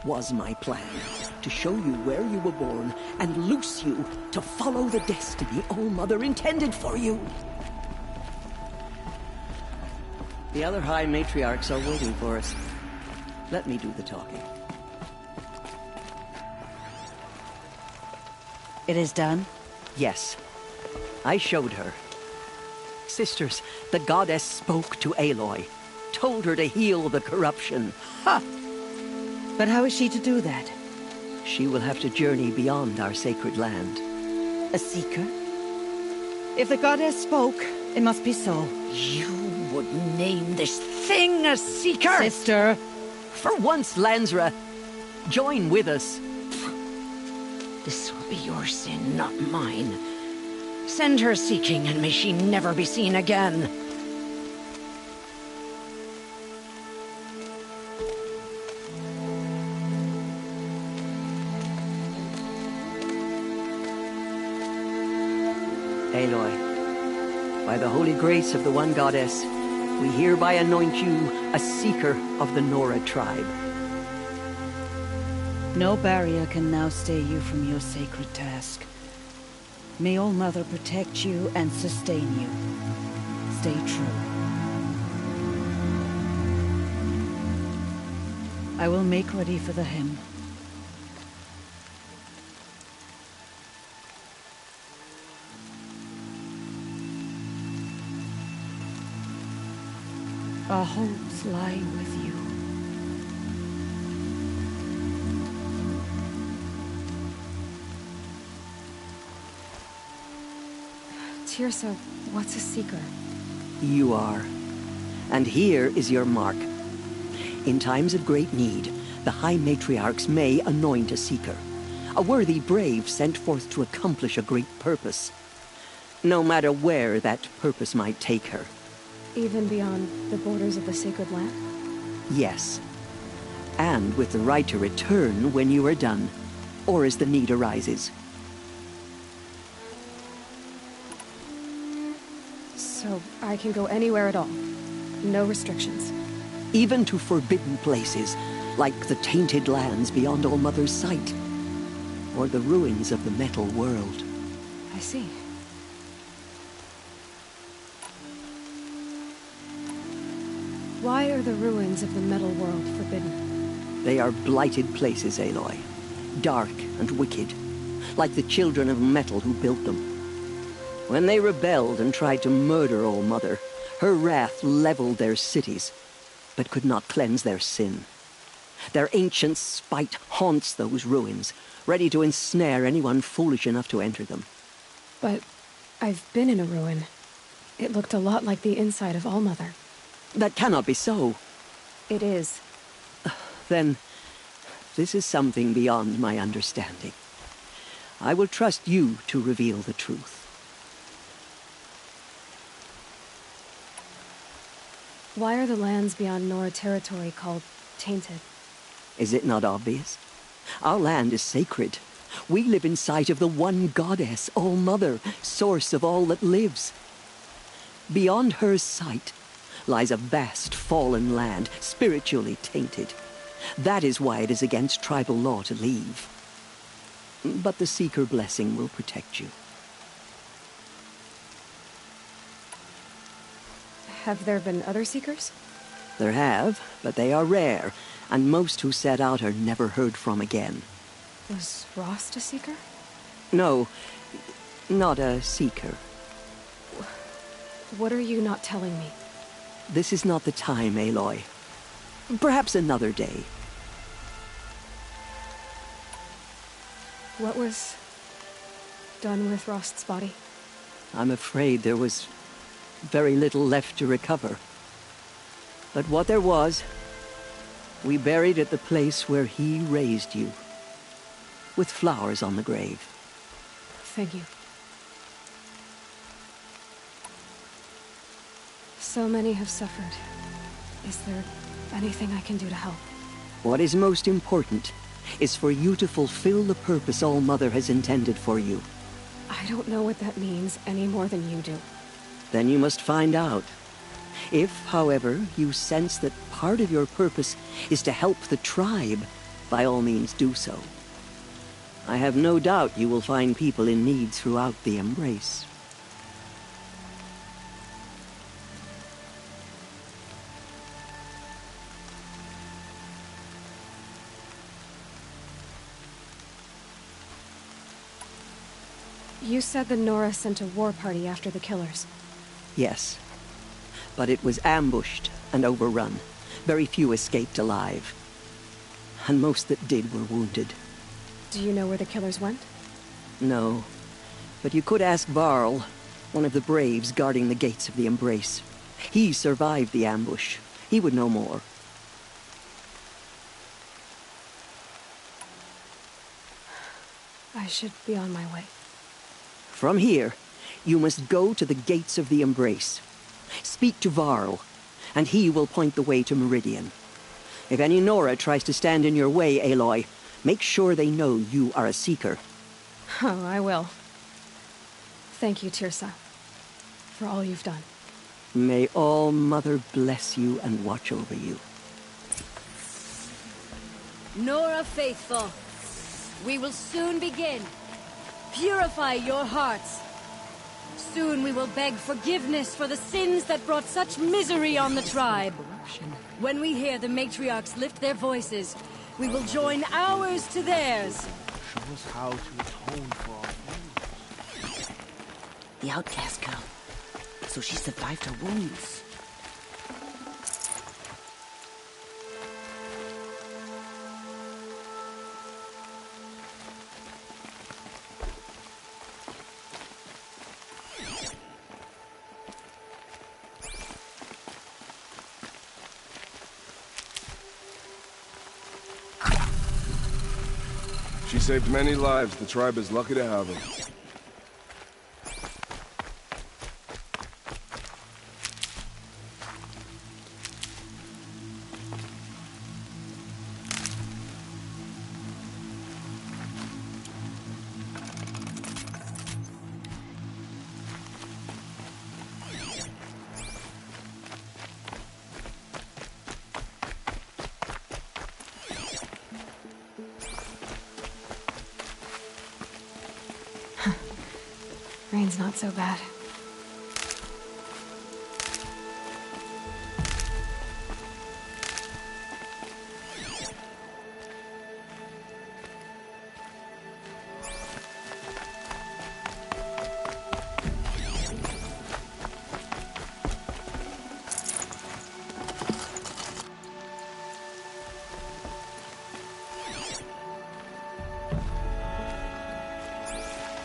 was my plan. To show you where you were born and loose you to follow the destiny All Mother intended for you. The other High Matriarchs are waiting for us. Let me do the talking. It is done? Yes. I showed her. Sisters, the goddess spoke to Aloy. Told her to heal the corruption. Ha! But how is she to do that? She will have to journey beyond our sacred land. A seeker? If the goddess spoke, it must be so. You would name this thing a seeker? Sister! For once, Lansra, join with us. This will be your sin, not mine. Send her seeking, and may she never be seen again. Aloy, by the holy grace of the one goddess, we hereby anoint you a seeker of the Nora tribe. No barrier can now stay you from your sacred task. May All Mother protect you and sustain you. Stay true. I will make ready for the hymn. Our hopes lie with you. Teersa, what's a seeker? You are. And here is your mark. In times of great need, the High Matriarchs may anoint a seeker. A worthy brave sent forth to accomplish a great purpose. No matter where that purpose might take her. Even beyond the borders of the sacred land? Yes. And with the right to return when you are done, or as the need arises. So I can go anywhere at all? No restrictions? Even to forbidden places, like the tainted lands beyond All Mother's sight. Or the ruins of the metal world. I see. Why are the ruins of the metal world forbidden? They are blighted places, Aloy. Dark and wicked. Like the children of metal who built them. When they rebelled and tried to murder All Mother, her wrath leveled their cities, but could not cleanse their sin. Their ancient spite haunts those ruins, ready to ensnare anyone foolish enough to enter them. But I've been in a ruin. It looked a lot like the inside of All Mother. That cannot be so. It is. Then, this is something beyond my understanding. I will trust you to reveal the truth. Why are the lands beyond Nora territory called tainted? Is it not obvious? Our land is sacred. We live in sight of the one goddess, All Mother, source of all that lives. Beyond her sight lies a vast fallen land, spiritually tainted. That is why it is against tribal law to leave. But the Seeker blessing will protect you. Have there been other Seekers? There have, but they are rare, and most who set out are never heard from again. Was Rost a Seeker? No, not a Seeker. What are you not telling me? This is not the time, Aloy. Perhaps another day. What was done with Rost's body? I'm afraid there was very little left to recover. But what there was, we buried at the place where he raised you. with flowers on the grave. Thank you. So many have suffered. Is there anything I can do to help? What is most important is for you to fulfill the purpose All-Mother has intended for you. I don't know what that means any more than you do. Then you must find out. If, however, you sense that part of your purpose is to help the tribe, by all means do so. I have no doubt you will find people in need throughout the Embrace. You said the Nora sent a war party after the killers. Yes. But it was ambushed and overrun. Very few escaped alive. And most that did were wounded. Do you know where the killers went? No. But you could ask Varl, one of the Braves guarding the gates of the Embrace. He survived the ambush. He would know more. I should be on my way. From here, you must go to the gates of the Embrace. Speak to Varl, and he will point the way to Meridian. If any Nora tries to stand in your way, Aloy, make sure they know you are a Seeker. Oh, I will. Thank you, Teersa, for all you've done. May All-Mother bless you and watch over you. Nora faithful, we will soon begin. Purify your hearts. Soon we will beg forgiveness for the sins that brought such misery on the tribe. When we hear the matriarchs lift their voices, we will join ours to theirs. Show us how to atone for our wounds. The outcast girl. So she survived her wounds. She saved many lives. The tribe is lucky to have her. Rain's not so bad.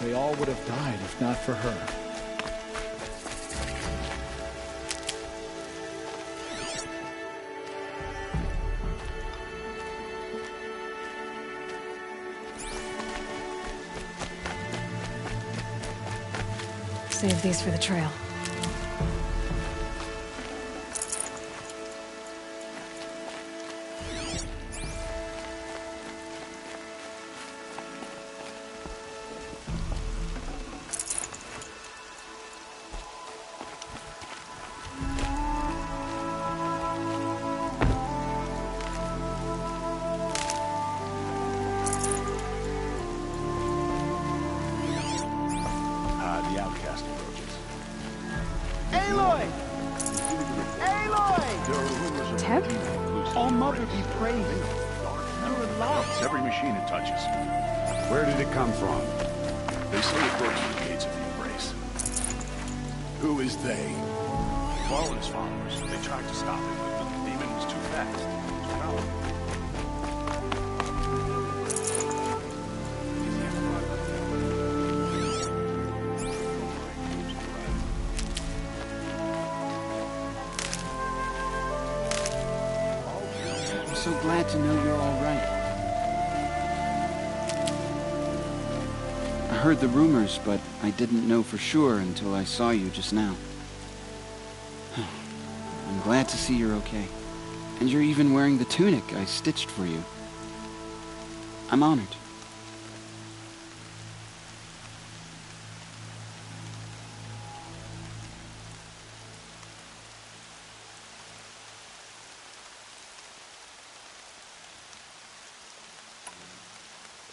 They all would have died if not for her. Save these for the trail. The outcast approaches. Aloy! Aloy! Teb? All-Mother be praised. You're alive. Every machine it touches. Where did it come from? They say it broke through the gates of the Embrace. Who is they? Varl and his followers. They tried to stop it, but the demon was too fast. Too powerful. I'm so glad to know you're all right. heard the rumors, but I didn't know for sure until I saw you just now. I'm glad to see you're okay. And you're even wearing the tunic I stitched for you. I'm honored.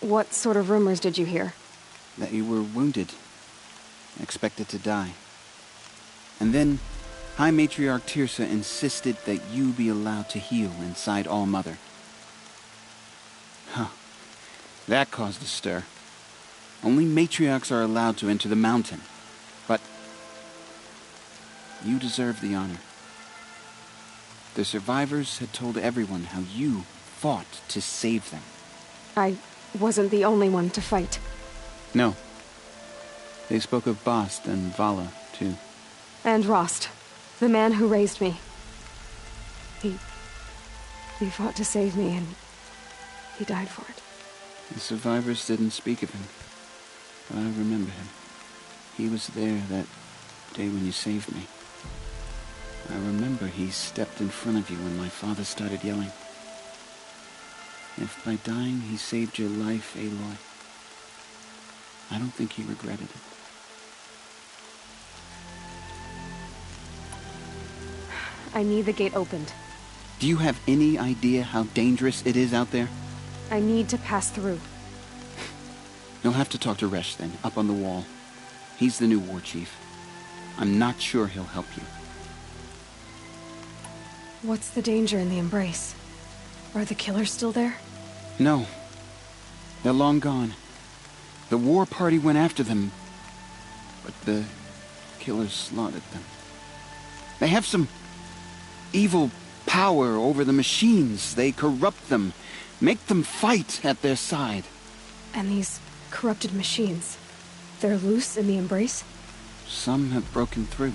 What sort of rumors did you hear? That you were wounded. Expected to die. And then, High Matriarch Teersa insisted that you be allowed to heal inside All-Mother. Huh. That caused a stir. Only matriarchs are allowed to enter the mountain. But you deserve the honor. The survivors had told everyone how you fought to save them. I wasn't the only one to fight. No. They spoke of Bast and Vala, too. And Rost, the man who raised me. He fought to save me, and he died for it. The survivors didn't speak of him, but I remember him. He was there that day when you saved me. I remember he stepped in front of you when my father started yelling. If by dying he saved your life, Aloy, I don't think he regretted it. I need the gate opened. Do you have any idea how dangerous it is out there? I need to pass through. You'll have to talk to Resh then, up on the wall. He's the new war chief. I'm not sure he'll help you. What's the danger in the Embrace? Are the killers still there? No. They're long gone. The war party went after them, but the killers slaughtered them. They have some evil power over the machines. They corrupt them, make them fight at their side. And these corrupted machines, they're loose in the Embrace? Some have broken through.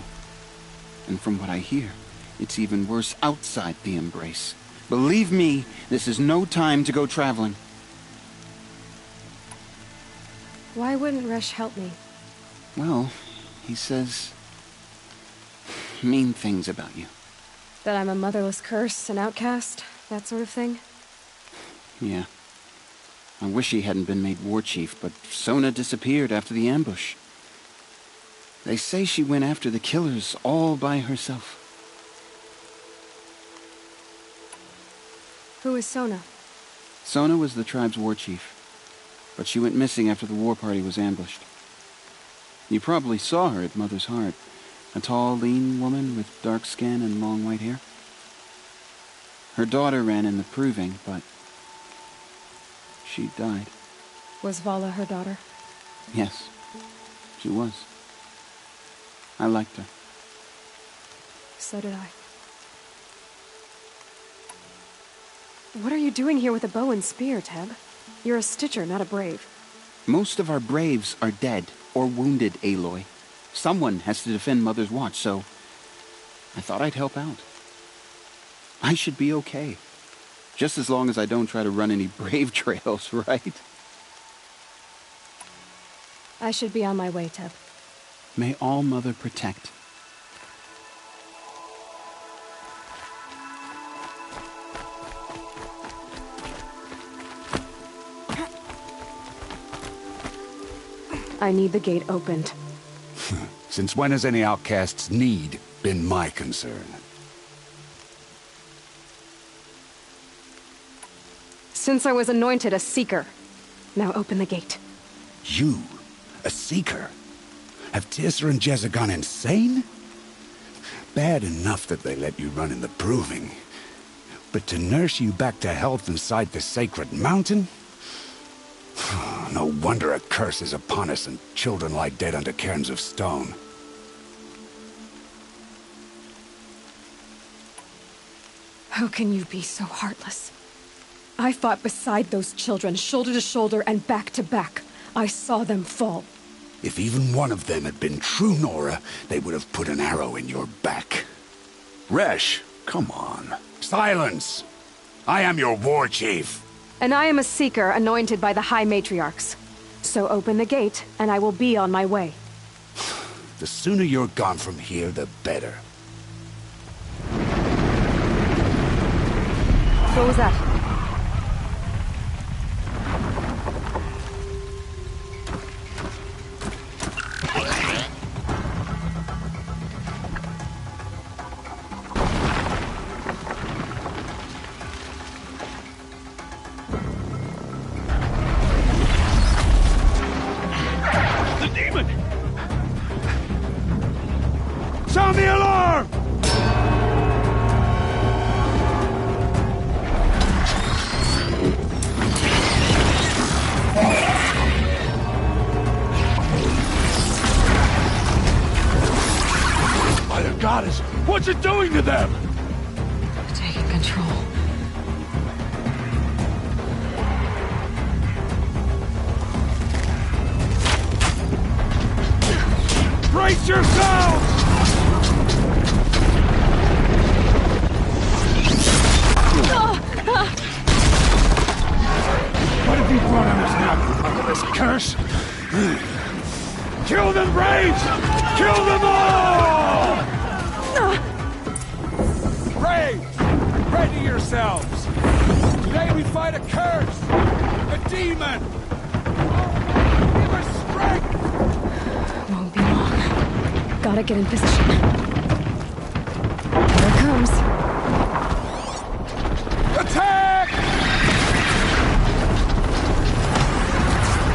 And from what I hear, it's even worse outside the Embrace. Believe me, this is no time to go traveling. Why wouldn't Resh help me? Well, he says mean things about you. That I'm a motherless curse, an outcast, that sort of thing? Yeah. I wish he hadn't been made war chief, but Sona disappeared after the ambush. They say she went after the killers all by herself. Who is Sona? Sona was the tribe's war chief, but she went missing after the war party was ambushed. You probably saw her at Mother's Heart. A tall, lean woman with dark skin and long white hair. Her daughter ran in the proving, but she died. Was Vala her daughter? Yes, she was. I liked her. So did I. What are you doing here with a bow and spear, Teb? You're a Stitcher, not a Brave. Most of our Braves are dead or wounded, Aloy. Someone has to defend Mother's Watch, so I thought I'd help out. I should be okay. Just as long as I don't try to run any Brave trails, right? I should be on my way, Teb. May All-Mother protect. I need the gate opened. Since when has any outcast's need been my concern? Since I was anointed a Seeker. Now open the gate. You? A Seeker? Have Teersa and Jezza gone insane? Bad enough that they let you run in the proving. But to nurse you back to health inside the sacred mountain? No wonder a curse is upon us and children lie dead under cairns of stone. How can you be so heartless? I fought beside those children, shoulder to shoulder and back to back. I saw them fall. If even one of them had been true Nora, they would have put an arrow in your back. Resh, come on. Silence! I am your war chief. And I am a Seeker anointed by the High Matriarchs. So open the gate, and I will be on my way. The sooner you're gone from here, the better. What was that? Sound the alarm! By the goddess, what's it doing to them? Taking control. Brace yourselves! What have you brought on us now, under this curse? Kill them, Braves! Kill them all! Braves, ready yourselves! Today we fight a curse! A demon! Give us strength! Won't be long. Gotta get in position. Here it comes. Attack!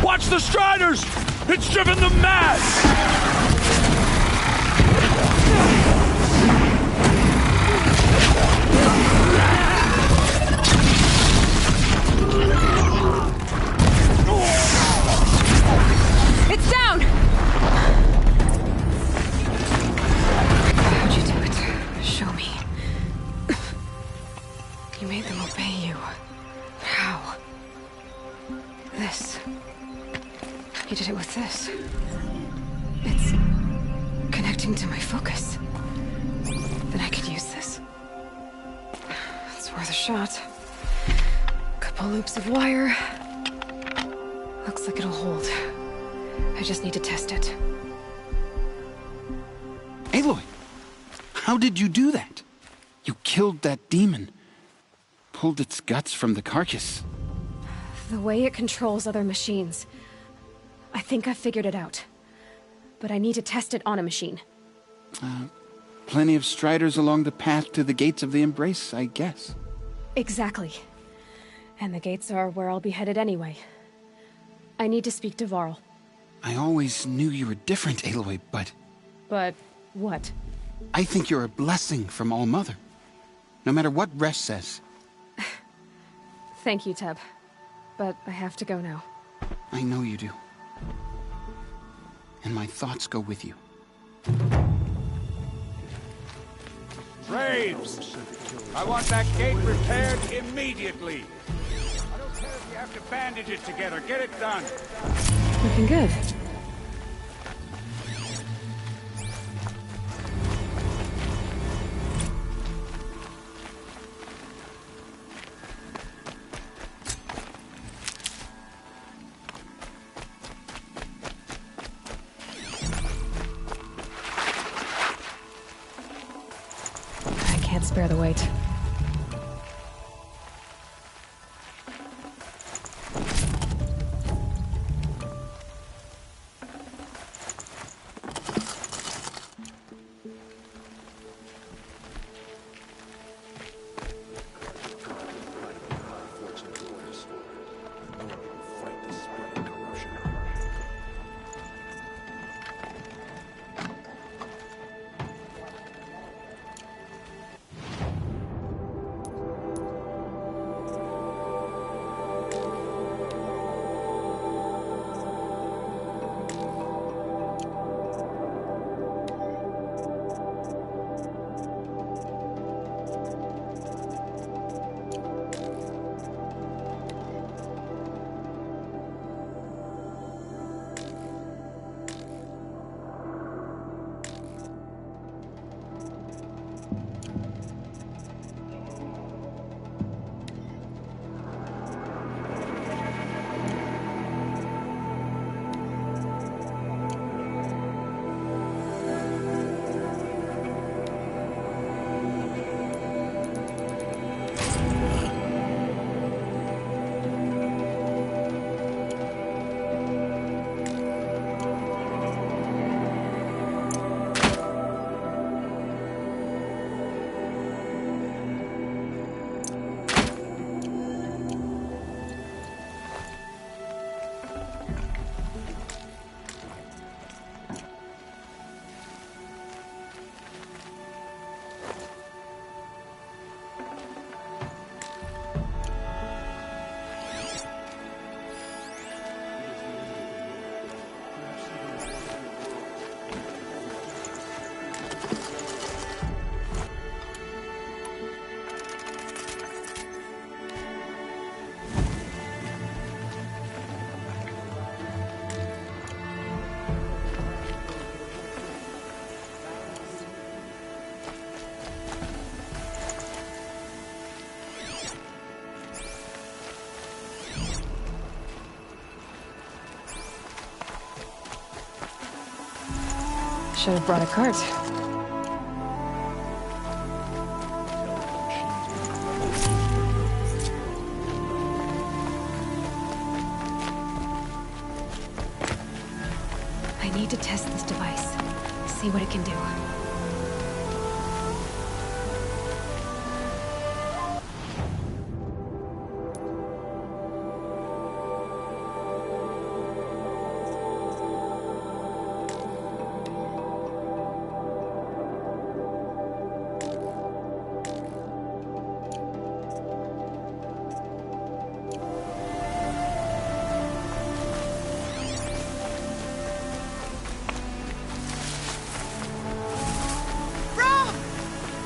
Watch the Striders! It's driven them mad! It's down! How'd you do it? Show me. You made them obey you. How? This. You did it with this. It's connecting to my focus. Then I could use this. It's worth a shot. Couple loops of wire. Looks like it'll hold. I just need to test it. Aloy! How did you do that? You killed that demon. Pulled its guts from the carcass. The way it controls other machines. I think I figured it out. But I need to test it on a machine. Plenty of Striders along the path to the gates of the Embrace, I guess. Exactly. And the gates are where I'll be headed anyway. I need to speak to Varl. I always knew you were different, Aloy, but... But what? I think you're a blessing from All-Mother. No matter what Resh says. Thank you, Teb. But I have to go now. I know you do. And my thoughts go with you. Braves! I want that gate repaired immediately. I don't care if you have to bandage it together. Get it done. Looking good. I can't spare the weight. Should have brought a cart. I need to test this device. See what it can do.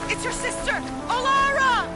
It's your sister, Olara!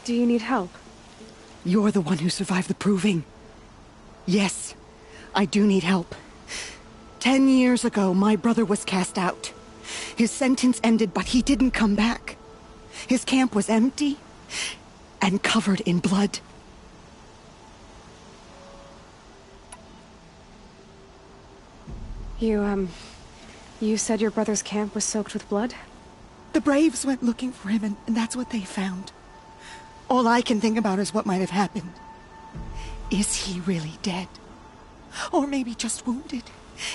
Do you need help? You're the one who survived the proving. Yes, I do need help. 10 years ago, my brother was cast out. His sentence ended, but he didn't come back. His camp was empty and covered in blood. You said your brother's camp was soaked with blood? The Braves went looking for him, and that's what they found. All I can think about is what might have happened. Is he really dead? Or maybe just wounded?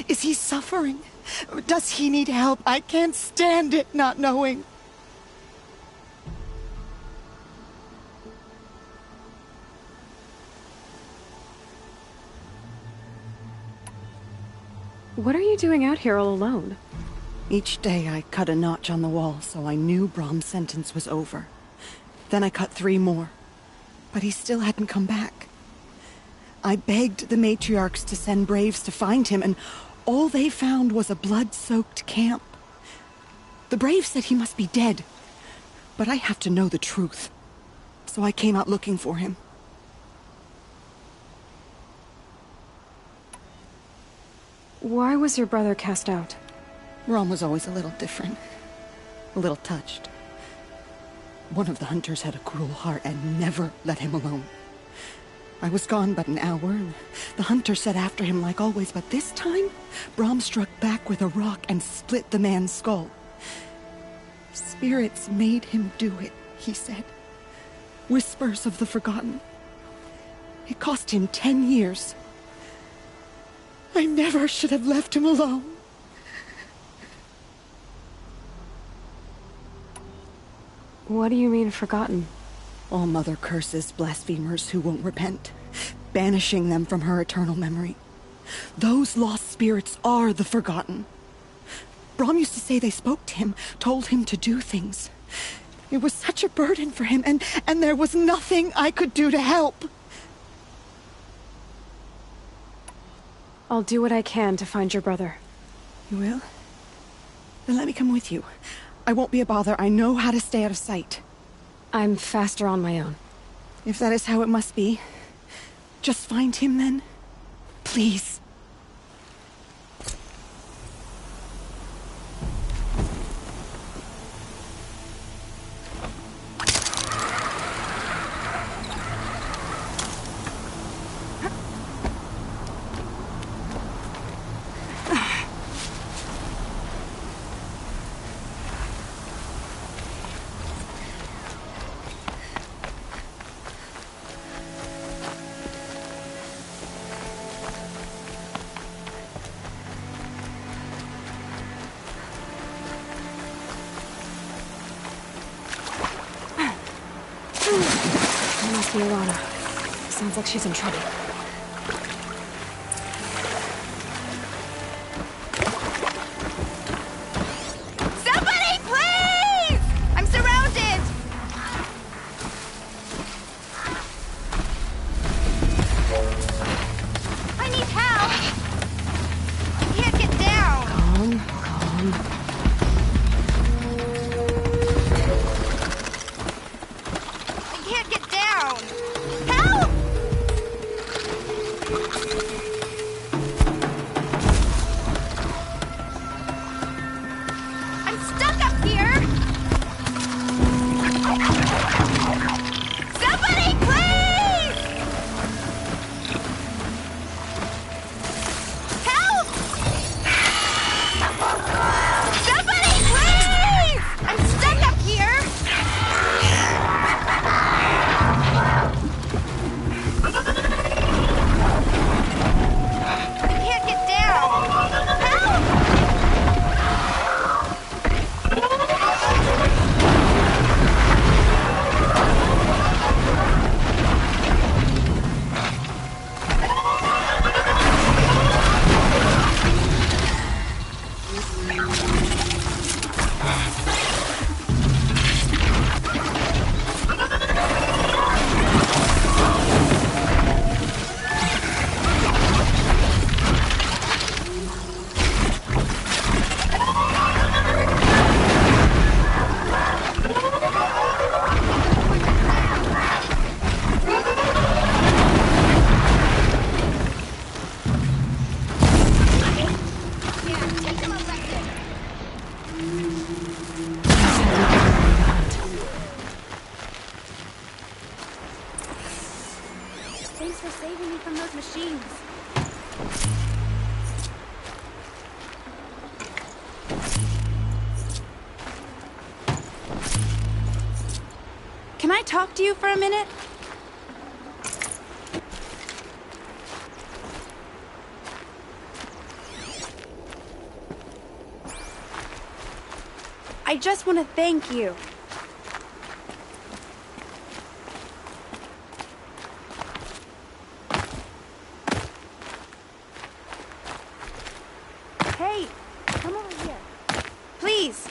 Is he suffering? Does he need help? I can't stand it not knowing. What are you doing out here all alone? Each day I cut a notch on the wall so I knew Brom's sentence was over. Then I cut 3 more. But he still hadn't come back. I begged the matriarchs to send Braves to find him, and all they found was a blood-soaked camp. The Braves said he must be dead, but I have to know the truth. So I came out looking for him. Why was your brother cast out? Brom was always a little different. A little touched. One of the hunters had a cruel heart and never let him alone. I was gone but an hour, and the hunter set after him like always, but this time, Brom struck back with a rock and split the man's skull. Spirits made him do it, he said. Whispers of the forgotten. It cost him 10 years. I never should have left him alone. What do you mean, forgotten? All Mother curses blasphemers who won't repent, banishing them from her eternal memory. Those lost spirits are the forgotten. Brom used to say they spoke to him, told him to do things. It was such a burden for him, and there was nothing I could do to help. I'll do what I can to find your brother. You will? Then let me come with you. I won't be a bother. I know how to stay out of sight. I'm faster on my own. If that is how it must be, just find him then. Please. Must be Alana. Sounds like she's in trouble. I need help! I can't get down! Calm. I can't get down! Help! I'm stuck up here! Somebody, please! Help! Somebody, please! I'm stuck up here! I can't get down! Help! Thanks for saving me from those machines. Can I talk to you for a minute? I just want to thank you. Hey, come over here. Please.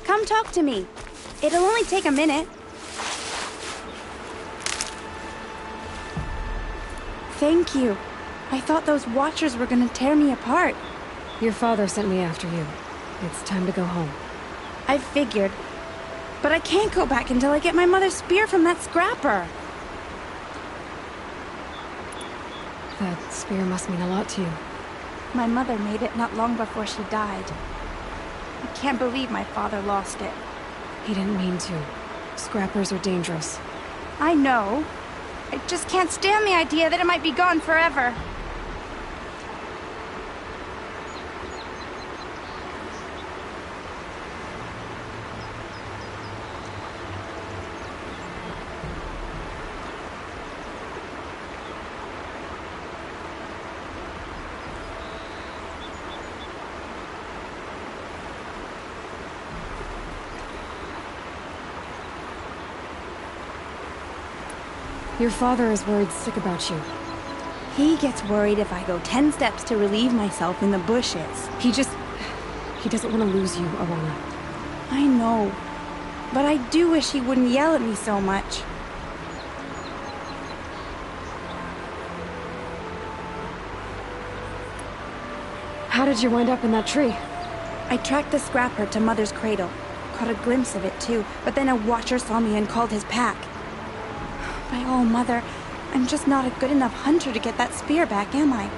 Come talk to me. It'll only take a minute. Thank you. I thought those Watchers were gonna tear me apart. Your father sent me after you. It's time to go home. I figured. But I can't go back until I get my mother's spear from that scrapper. That spear must mean a lot to you. My mother made it not long before she died. I can't believe my father lost it. He didn't mean to. Scrappers are dangerous. I know. I just can't stand the idea that it might be gone forever. Your father is worried sick about you. He gets worried if I go 10 steps to relieve myself in the bushes. He doesn't want to lose you, Arana. I know. But I do wish he wouldn't yell at me so much. How did you wind up in that tree? I tracked the scrapper to Mother's cradle. Caught a glimpse of it too, but then a Watcher saw me and called his pack. My oh, Mother, I'm just not a good enough hunter to get that spear back, am I?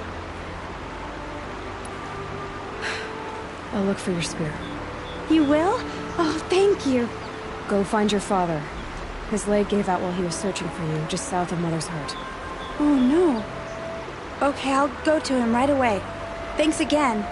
I'll look for your spear. You will? Oh, thank you. Go find your father. His leg gave out while he was searching for you, just south of Mother's Heart. Oh, no. Okay, I'll go to him right away. Thanks again.